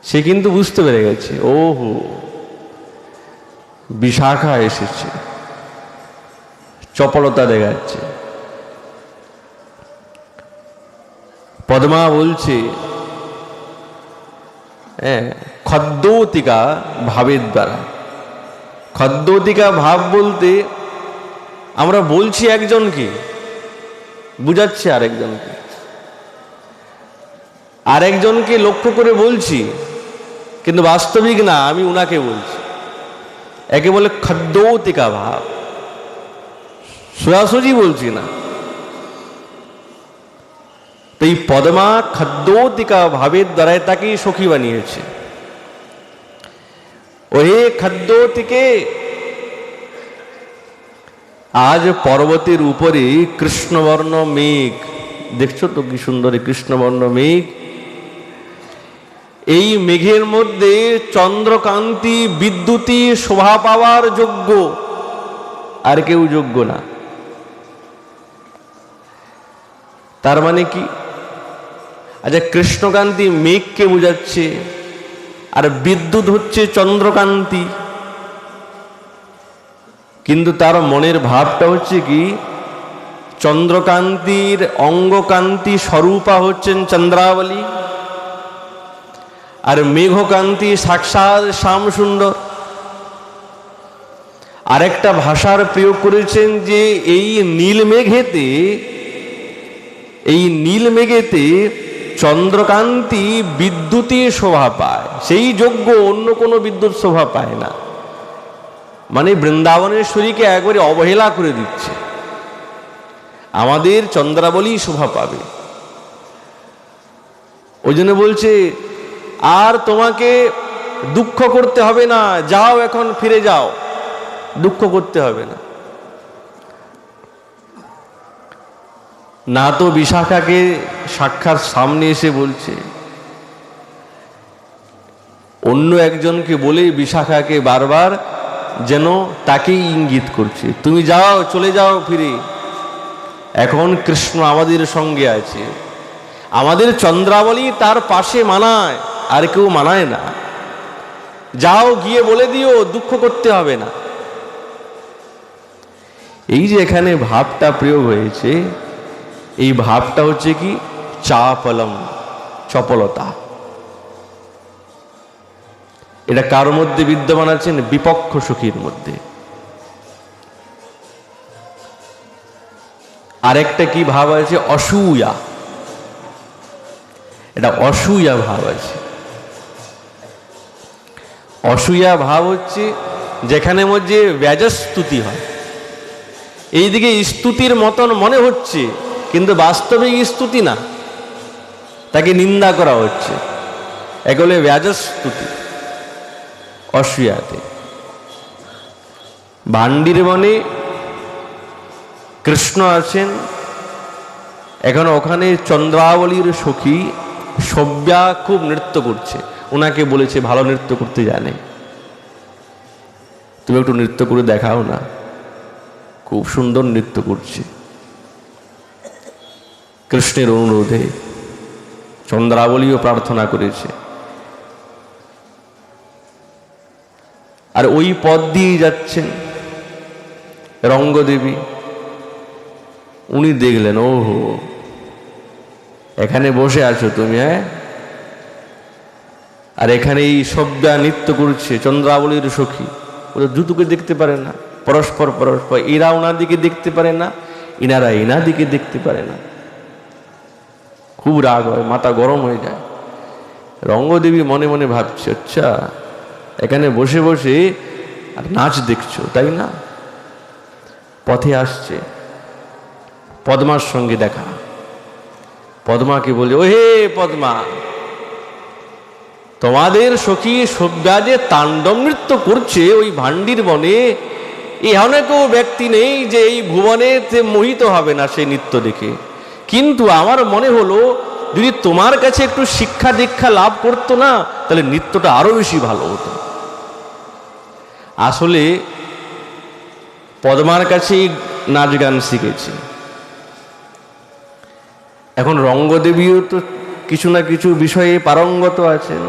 সে কিন্তু বুঝতে পেরে গেছে, ওহো বিশাখা এসেছে, চপলতা দেখাচ্ছে। পদ্মা বলছে, খদ্যোতিকা ভাবের দ্বারা। খদ্যোতিকা ভাব বলতে আমরা বলছি একজনকে, বুঝাচ্ছে আরেকজনকে, আরেকজনকে লক্ষ্য করে বলছি, কিন্তু বাস্তবিক না, আমি উনাকে বলছি। একে বলে খদ্যোতিকা ভাব, সোজাসুজি বলছি না। তো এই পদ্মা খদ্যোতিকা ভাবের দ্বারাই তাকেই সখী বানিয়েছে। ওহে খদ্যোতিকে, আজ পর্বতের উপরে কৃষ্ণবর্ণ মেঘ, দেখছো তো কি সুন্দর কৃষ্ণবর্ণ মেঘ। এই মেঘের মধ্যে চন্দ্রকান্তি বিদ্যুতি শোভা পাওয়ার যোগ্য আর কেউ যোগ্য না। তার মানে কি? আচ্ছা, কৃষ্ণকান্তি মেঘকে বোঝাচ্ছে, আর বিদ্যুৎ হচ্ছে চন্দ্রকান্তি, কিন্তু তার মনের ভাবটা হচ্ছে কি, চন্দ্রকান্তির অঙ্গকান্তি স্বরূপা হচ্ছেন চন্দ্রাবলী, আর মেঘকান্তি সাক্ষাৎ শ্যাম সুন্দর। আরেকটা ভাষার প্রয়োগ করেছেন যে এই নীল মেঘেতে চন্দ্রকান্তি বিদ্যুতি শোভা পায়, সেই যোগ্য অন্য কোনো বিদ্যুৎ শোভা পায় না। মানে বৃন্দাবনেশ্বরীকে একবারে অবহেলা করে দিচ্ছে, আমাদের চন্দ্রাবলী শোভা পাবে। ওই জন্য বলছে, আর তোমাকে দুঃখ করতে হবে না, যাও এখন ফিরে যাও, দুঃখ করতে হবে না। না তো বিশাখাকে সাক্ষাৎ সামনে এসে বলছে, অন্য একজনকে বলে বিশাখাকে বারবার যেন তাকেই ইঙ্গিত করছে, তুমি যাও, চলে যাও ফিরে, এখন কৃষ্ণ আমাদের সঙ্গে আছে, আমাদের চন্দ্রাবলী তার পাশে মানায়, আর কেউ মানায় না, যাও গিয়ে বলে দিও, দুঃখ করতে হবে না। এই যে এখানে ভাবটা প্রয়োগ হয়েছে, এই ভাবটা হচ্ছে কি, চাপলম, চপলতা। এটা কার মধ্যে বিদ্যমান আছেন? বিপক্ষ সখীর মধ্যে। আরেকটা কি ভাব আছে? অসূয়া। এটা অসূয়া ভাব আছে। অসূয়া ভাব হচ্ছে যেখানে মধ্যে ব্যাজস্তুতি হয়, এইদিকে স্তুতির মতন মনে হচ্ছে, কিন্তু বাস্তবিক স্তুতি না, তাকে নিন্দা করা হচ্ছে, এগুলো ব্যাজস্তুতি। অসূয়াতে ভান্ডির বনে কৃষ্ণ আছেন, এখন ওখানে চন্দ্রাবলীর সখী সব্যা খুব নৃত্য করছে, ওনাকে বলেছে ভালো নৃত্য করতে জানে, তুমি একটু নৃত্য করে দেখাও না, খুব সুন্দর নৃত্য করছে। কৃষ্ণের অনুরোধে চন্দ্রাবলীও প্রার্থনা করেছে। আর ওই পথ দিয়ে যাচ্ছেন রঙ্গদেবী, উনি দেখলেন, ওহো এখানে বসে আছো তুমি, আর এখানে এই সব্যা নৃত্য করছে চন্দ্রাবলীর সখী, ওরা দুটোকে দেখতে পারে না, পরস্পর পরস্পর, এরা ওনার দিকে দেখতে পারে না, ইনারা এনার দিকে দেখতে পারে না, খুব রাগ হয়, মাথা গরম হয়ে যায়। রঙ্গদেবী মনে মনে ভাবছে, আচ্ছা এখানে বসে বসে আর নাচ দেখছো তাই না? পথে আসছে, পদ্মার সঙ্গে দেখা, পদ্মাকে বলে, ও হে পদ্মা, তোমাদের সখী সব্যা যে তাণ্ডব নৃত্য করছে ওই ভান্ডির বনে, এখানে কেউ ব্যক্তি নেই যে এই ভুবনে মোহিত হবে না সেই নৃত্য দেখে, কিন্তু আমার মনে হলো যদি তোমার কাছে একটু শিক্ষা দীক্ষা লাভ করতো না, তাহলে নৃত্যটা আরো বেশি ভালো হতো। আসলে পদ্মার কাছেই নাচ গান শিখেছে। এখন রঙ্গদেবীও তো কিছু না কিছু বিষয়ে পারঙ্গত আছেন।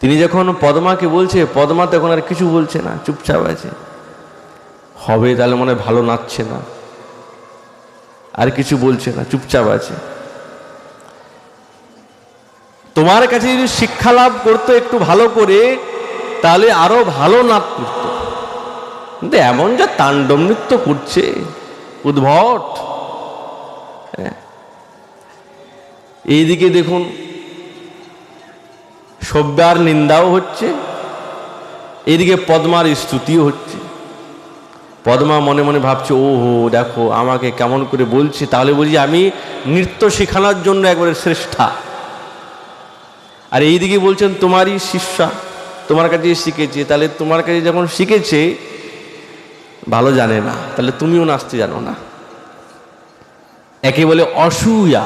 তিনি যখন পদ্মাকে বলছে, পদ্মা তখন আর কিছু বলছে না, চুপচাপ আছে। হবে তাহলে মনে হয় ভালো নাচছে না, আর কিছু বলছে না, চুপচাপ আছে। তোমার কাছে যদি শিক্ষা লাভ করতো একটু ভালো করে, তাহলে আরো ভালো নাচ করত। কিন্তু এমন যা তাণ্ডব নৃত্য করছে, উদ্ভট। এইদিকে দেখুন সভ্যার নিন্দাও হচ্ছে, এইদিকে পদ্মার স্তুতিও হচ্ছে। পদ্মা মনে মনে ভাবছে, ও হো দেখো আমাকে কেমন করে বলছে, তাহলে বুঝি আমি নৃত্য শেখানোর জন্য একবারে শ্রেষ্ঠা। আর এইদিকে বলছেন তোমারই শিষ্যা, তোমার কাছে শিখেছে। তাহলে তোমার কাছে যখন শিখেছে ভালো জানে না, তাহলে তুমিও নাচতে জানো না। একে বলে অসূয়া।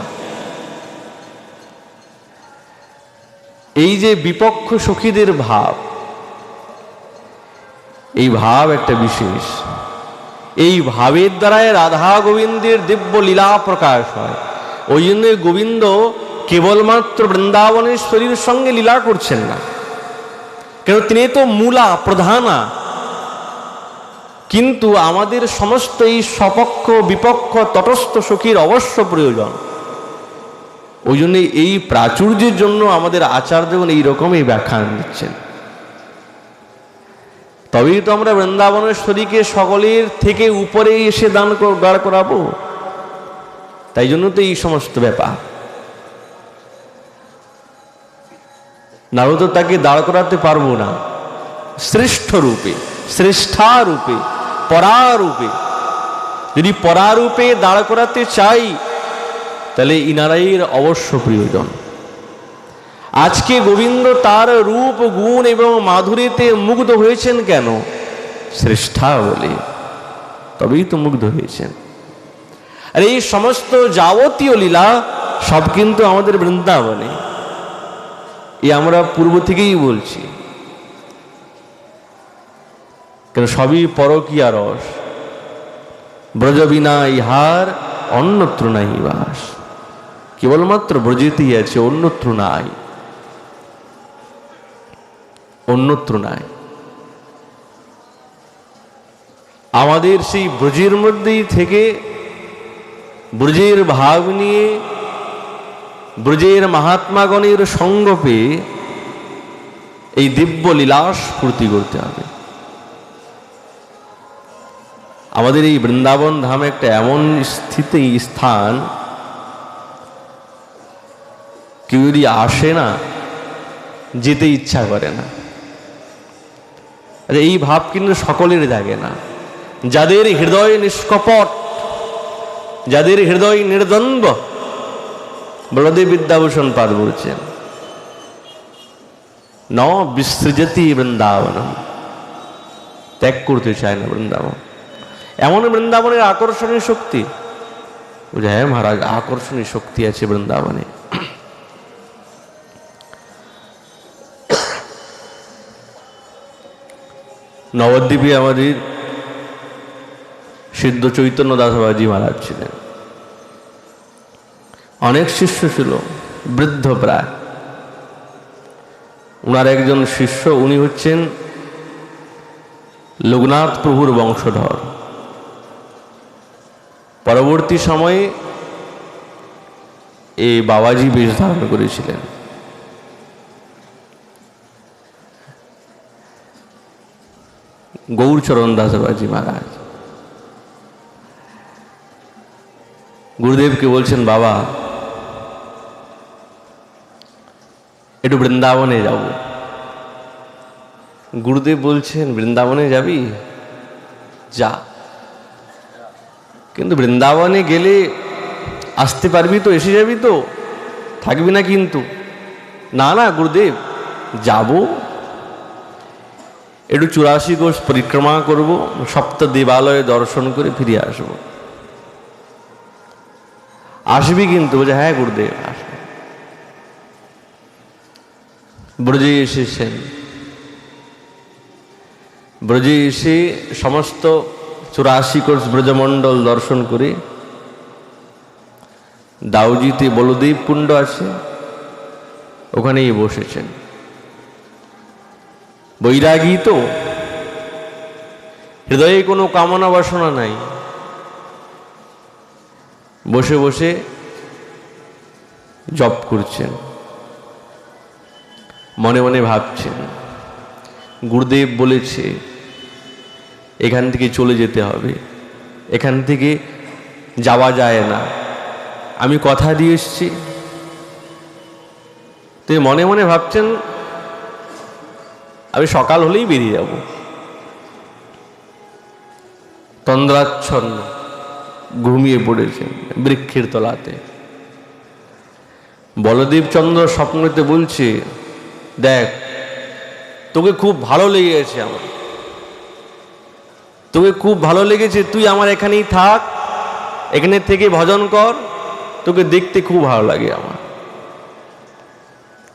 এই যে বিপক্ষ সখীদের ভাব, এই ভাব একটা বিশেষ। এই ভাবের দ্বারাই রাধা গোবিন্দের দিব্য লীলা প্রকাশ হয়। ওই জন্য গোবিন্দ কেবলমাত্র বৃন্দাবনেশ্বরীর সঙ্গে লীলা করছেন না, কেন তিনি তো মূলা প্রধানা। কিন্তু আমাদের সমস্ত এই সপক্ষ বিপক্ষ তটস্থ সখীর অবশ্য প্রয়োজন। ওই জন্য এই প্রাচুর্যের জন্য আমাদের আচার্যগণ এইরকমই ব্যাখ্যা দিচ্ছেন। তবেই তো আমরা বৃন্দাবনেশ্বরীকে সকলের থেকে উপরে এসে দাঁড় করাবো। তাই জন্য তো এই সমস্ত ব্যাপার। নাহলে তো তাকে দাঁড় করাতে পারবো না শ্রেষ্ঠ রূপে, শ্রেষ্ঠা রূপে, পরারূপে। যদি পরারূপে দাঁড় করাতে চাই, তাহলে ইনারাইয়ের অবশ্য প্রয়োজন। আজকে গোবিন্দ তার রূপ গুণ এবং মাধুরীতে মুগ্ধ হয়েছেন কেন? শ্রেষ্ঠা বলে, তবেই তো মুগ্ধ হয়েছেন। আর এই সমস্ত যাবতীয় লীলা সব কিন্তু আমাদের বৃন্দাবনে। এই আমরা পূর্ব থেকেই বলছি, কেন সবই পরকীয়া রস। ব্রজ বিনা ইহার অন্যত্র নাই বাস। কেবলমাত্র ব্রজেতেই আছে, অন্যত্র নাই, অন্যত্র নাই। আমাদের সেই ব্রজের মধ্যেই থেকে ব্রজের ভাব নিয়ে ব্রজের মহাত্মাগণের সঙ্গ পেয়ে এই দিব্য লীলাস স্ফূর্তি করতে হবে। আমাদের এই বৃন্দাবন ধাম একটা এমন স্থান, কেউ যদি আসে না, যেতে ইচ্ছা করে না। এই ভাব কিন্তু সকলের জাগে না। যাদের হৃদয় নিষ্কপট, যাদের হৃদয় নির্দ্বন্দ্ব, বলদেব বিদ্যাভূষণ পাদ বলছেন, ন বিসৃজতি বৃন্দাবনম, ত্যাগ করতে চায় না বৃন্দাবন। এমন বৃন্দাবনের আকর্ষণীয় শক্তি, হ্যাঁ মহারাজ আকর্ষণীয় শক্তি আছে বৃন্দাবনে। নবদ্বীপে আমাদের সিদ্ধ চৈতন্য দাস বাবাজি মহারাজ ছিলেন। অনেক শিষ্য ছিল, বৃদ্ধ প্রায়। উনার একজন শিষ্য, উনি হচ্ছেন লোকনাথ প্রভুর বংশধর। পরবর্তী সময়ে এই বাবাজি বেশ ধারণ করেছিলেন। গৌরচরণ দাস বাবাজি মহারাজ গুরুদেবকে বলছেন, বাবা একটু বৃন্দাবনে যাব। গুরুদেব বলছেন, বৃন্দাবনে যাবি? যা, কিন্তু বৃন্দাবনে গেলে আসতে পারবি তো, এসে যাবি তো, থাকবি না কিন্তু। না না গুরুদেব, যাব, একটু 84 কোষ পরিক্রমা করব, সপ্ত দেবালয়ে দর্শন করে ফিরে আসব। আসবি কিন্তু? বলছে হ্যাঁ গুরুদেব আসবে। ব্রজে এসেছেন। ব্রজে এসে সমস্ত 84 কোষ ব্রজমণ্ডল দর্শন করে দাউজিতে বলদেব কুণ্ড আছে, ওখানেই বসেছেন। বৈরাগী তো, হৃদয়ে কোনো কামনা বাসনা নাই, বসে বসে জপ করছেন, মনে মনে ভাবছেন গুরুদেব বলেছে এখান থেকে চলে যেতে হবে, এখান থেকে যাওয়া যায় না, আমি কথা দিয়ে এসছি। তো মনে মনে ভাবছেন আমি সকাল হলেই বেরিয়ে যাব। তন্দ্রাচ্ছন্ন ঘুমিয়ে পড়েছেন বৃক্ষের তলাতে। বলদেব চন্দ্র স্বপ্নতে বলছে দেখ তোকে খুব ভালো লেগেছে, আমার তোকে খুব ভালো লেগেছে, তুই আমার এখানেই থাক, এখানে থেকে ভজন কর, তোকে দেখতে খুব ভালো লাগে আমার।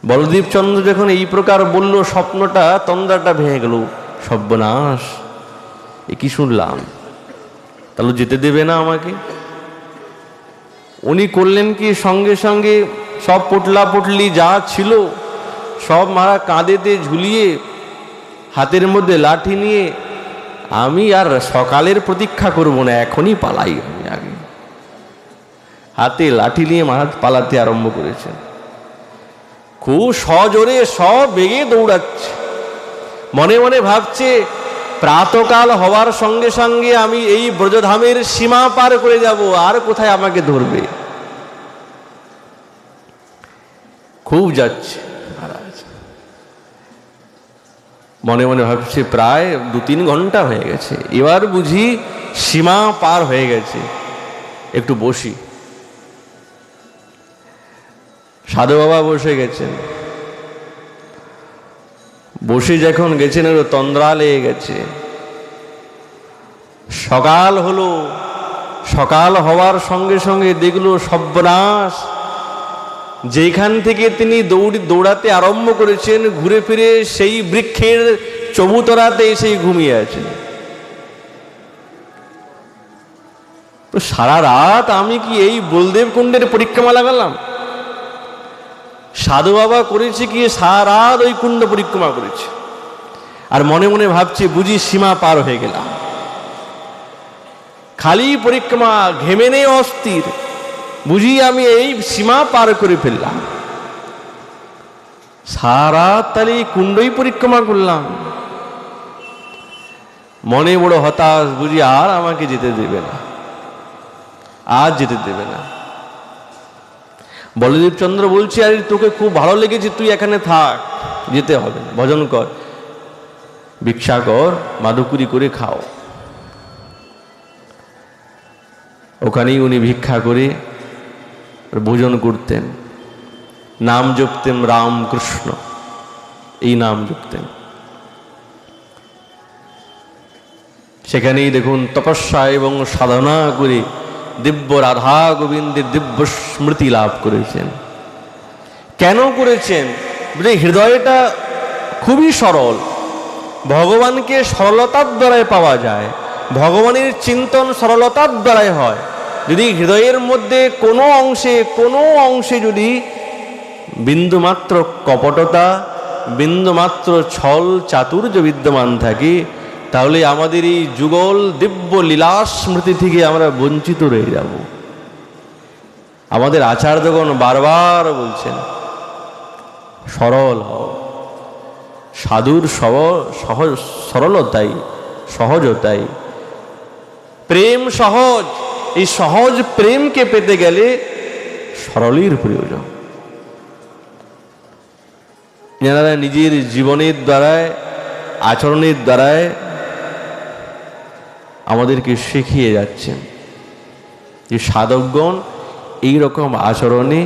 বলদেব চন্দ্র যখন এই প্রকার বলল, স্বপ্নটা তন্দ্রাটা ভেঙে গেল। সর্বনাশ, এ কি শুনলাম, তাহলে যেতে দেবে না আমাকে? উনি করলেন কি, সঙ্গে সঙ্গে সব পটলা পটলি যা ছিল সব মারা কাঁধেতে ঝুলিয়ে, হাতের মধ্যে লাঠি নিয়ে, আমি আর সকালের প্রতীক্ষা করব না, এখনই পালাই আমি আগে। হাতে লাঠি নিয়ে মহারাজ পালাতে আরম্ভ করেছেন। খুব সজোরে সব বেগে দৌড়াচ্ছে, মনে মনে ভাবছে প্রাতকাল হওয়ার সঙ্গে সঙ্গে আমি এই ব্রজধামের সীমা পার করে যাব, আর কোথায় আমাকে ধরবে। খুব যাচ্ছে মহারাজ, মনে মনে ভাবছে প্রায় 2-3 ঘন্টা হয়ে গেছে, এবার বুঝি সীমা পার হয়ে গেছে, একটু বসি। সাধু বাবা বসে গেছেন, বসে যখন গেছেন ওর তন্দ্রা লেগে গেছে। সকাল হলো, সকাল হওয়ার সঙ্গে সঙ্গে দেখলো সর্বনাশ, যেখান থেকে তিনি দৌড়াতে আরম্ভ করেছেন ঘুরে ফিরে সেই বৃক্ষের চবুতরাতে এসে ঘুমিয়ে আছেন। তো সারা রাত আমি কি এই বলদেব কুণ্ডের পরিক্রমা লাগালাম? সাধু বাবা করেছে কি সারা রাত ওই কুণ্ড পরিক্রমা করেছে, আর মনে মনে ভাবছে বুঝি সীমা পার হয়ে গেলাম। খালি পরিক্রমা, ঘেমে নেই অস্থির, বুঝি আমি এই সীমা পার করে ফেললাম। সারা তাহলে কুণ্ডই পরিক্রমা করলাম, মনে বড় হতাশ, বুঝি আর আমাকে যেতে দেবে না, আজ যেতে দেবে না। বলদেব চন্দ্র বলছে আরে তোকে খুব ভালো লেগেছে, তুই এখানে থাক, যেতে হবে না, ভজন কর, ভিক্ষা কর, মাদুকুরি করে খাও। ওখানেই উনি ভিক্ষা করে ভোজন করতেন, নাম জপতেন রামকৃষ্ণ, এই নাম জপতেন। সেখানেই দেখুন তপস্যা এবং সাধনা করে দিব্য রাধা গোবিন্দের দিব্য স্মৃতি লাভ করেছেন। কেন করেছেন? যে হৃদয়টা খুবই সরল, ভগবানকে সরলতার দ্বারাই পাওয়া যায়, ভগবানের চিন্তন সরলতার দ্বারাই হয়। যদি হৃদয়ের মধ্যে কোনো অংশে যদি বিন্দুমাত্র কপটতা, বিন্দুমাত্র ছল চাতুর্য বিদ্যমান থাকে, তাহলে আমাদের এই যুগল দিব্য লীলা স্মৃতি থেকে আমরা বঞ্চিত রয়ে যাব। আমাদের আচার্যগণ বারবার বলছেন সরল হও, সাধুর সরলতাই, সহজতাই, প্রেম সহজ। এই সহজ প্রেমকে পেতে গেলে সরলের প্রয়োজন। যারা নিজের জীবনের দ্বারায়, আচরণের দ্বারায় আমাদেরকে শিখিয়ে যাচ্ছেন যে সাধকগণ এইরকম আচরণে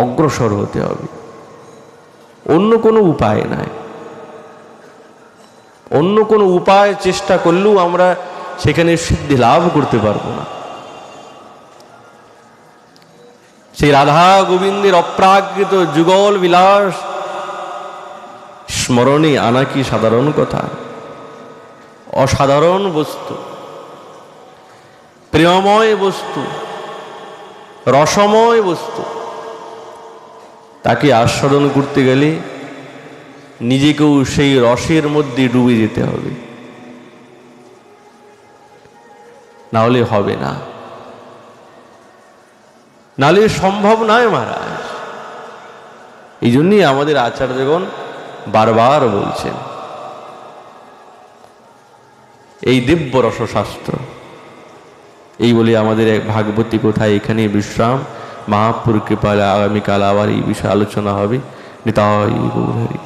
অগ্রসর হতে হবে, অন্য কোনো উপায় নাই। অন্য কোনো উপায় চেষ্টা করলেও আমরা সেখানে সিদ্ধি লাভ করতে পারবো না। সেই রাধা গোবিন্দের অপ্রাকৃত যুগল বিলাস স্মরণে আনা কি সাধারণ কথা? অসাধারণ বস্তু, প্রেমময় বস্তু, রসময় বস্তু। তাকে আস্বাদন করতে গেলে নিজেকেও সেই রসের মধ্যে ডুবে যেতে হবে, না হলে হবে না, নাহলে সম্ভব নয় মহারাজ। এই জন্যই আমাদের আচার্যগণ বারবার বলছেন এই দিব্য রসশাস্ত্র। এই বলে আমাদের এক ভাগবতী কোথায় এখানে বিশ্রাম। মহাপুর কৃপায় আগামীকাল আবার এই বিষয়ে আলোচনা হবে। নিতাই গৌর হরি।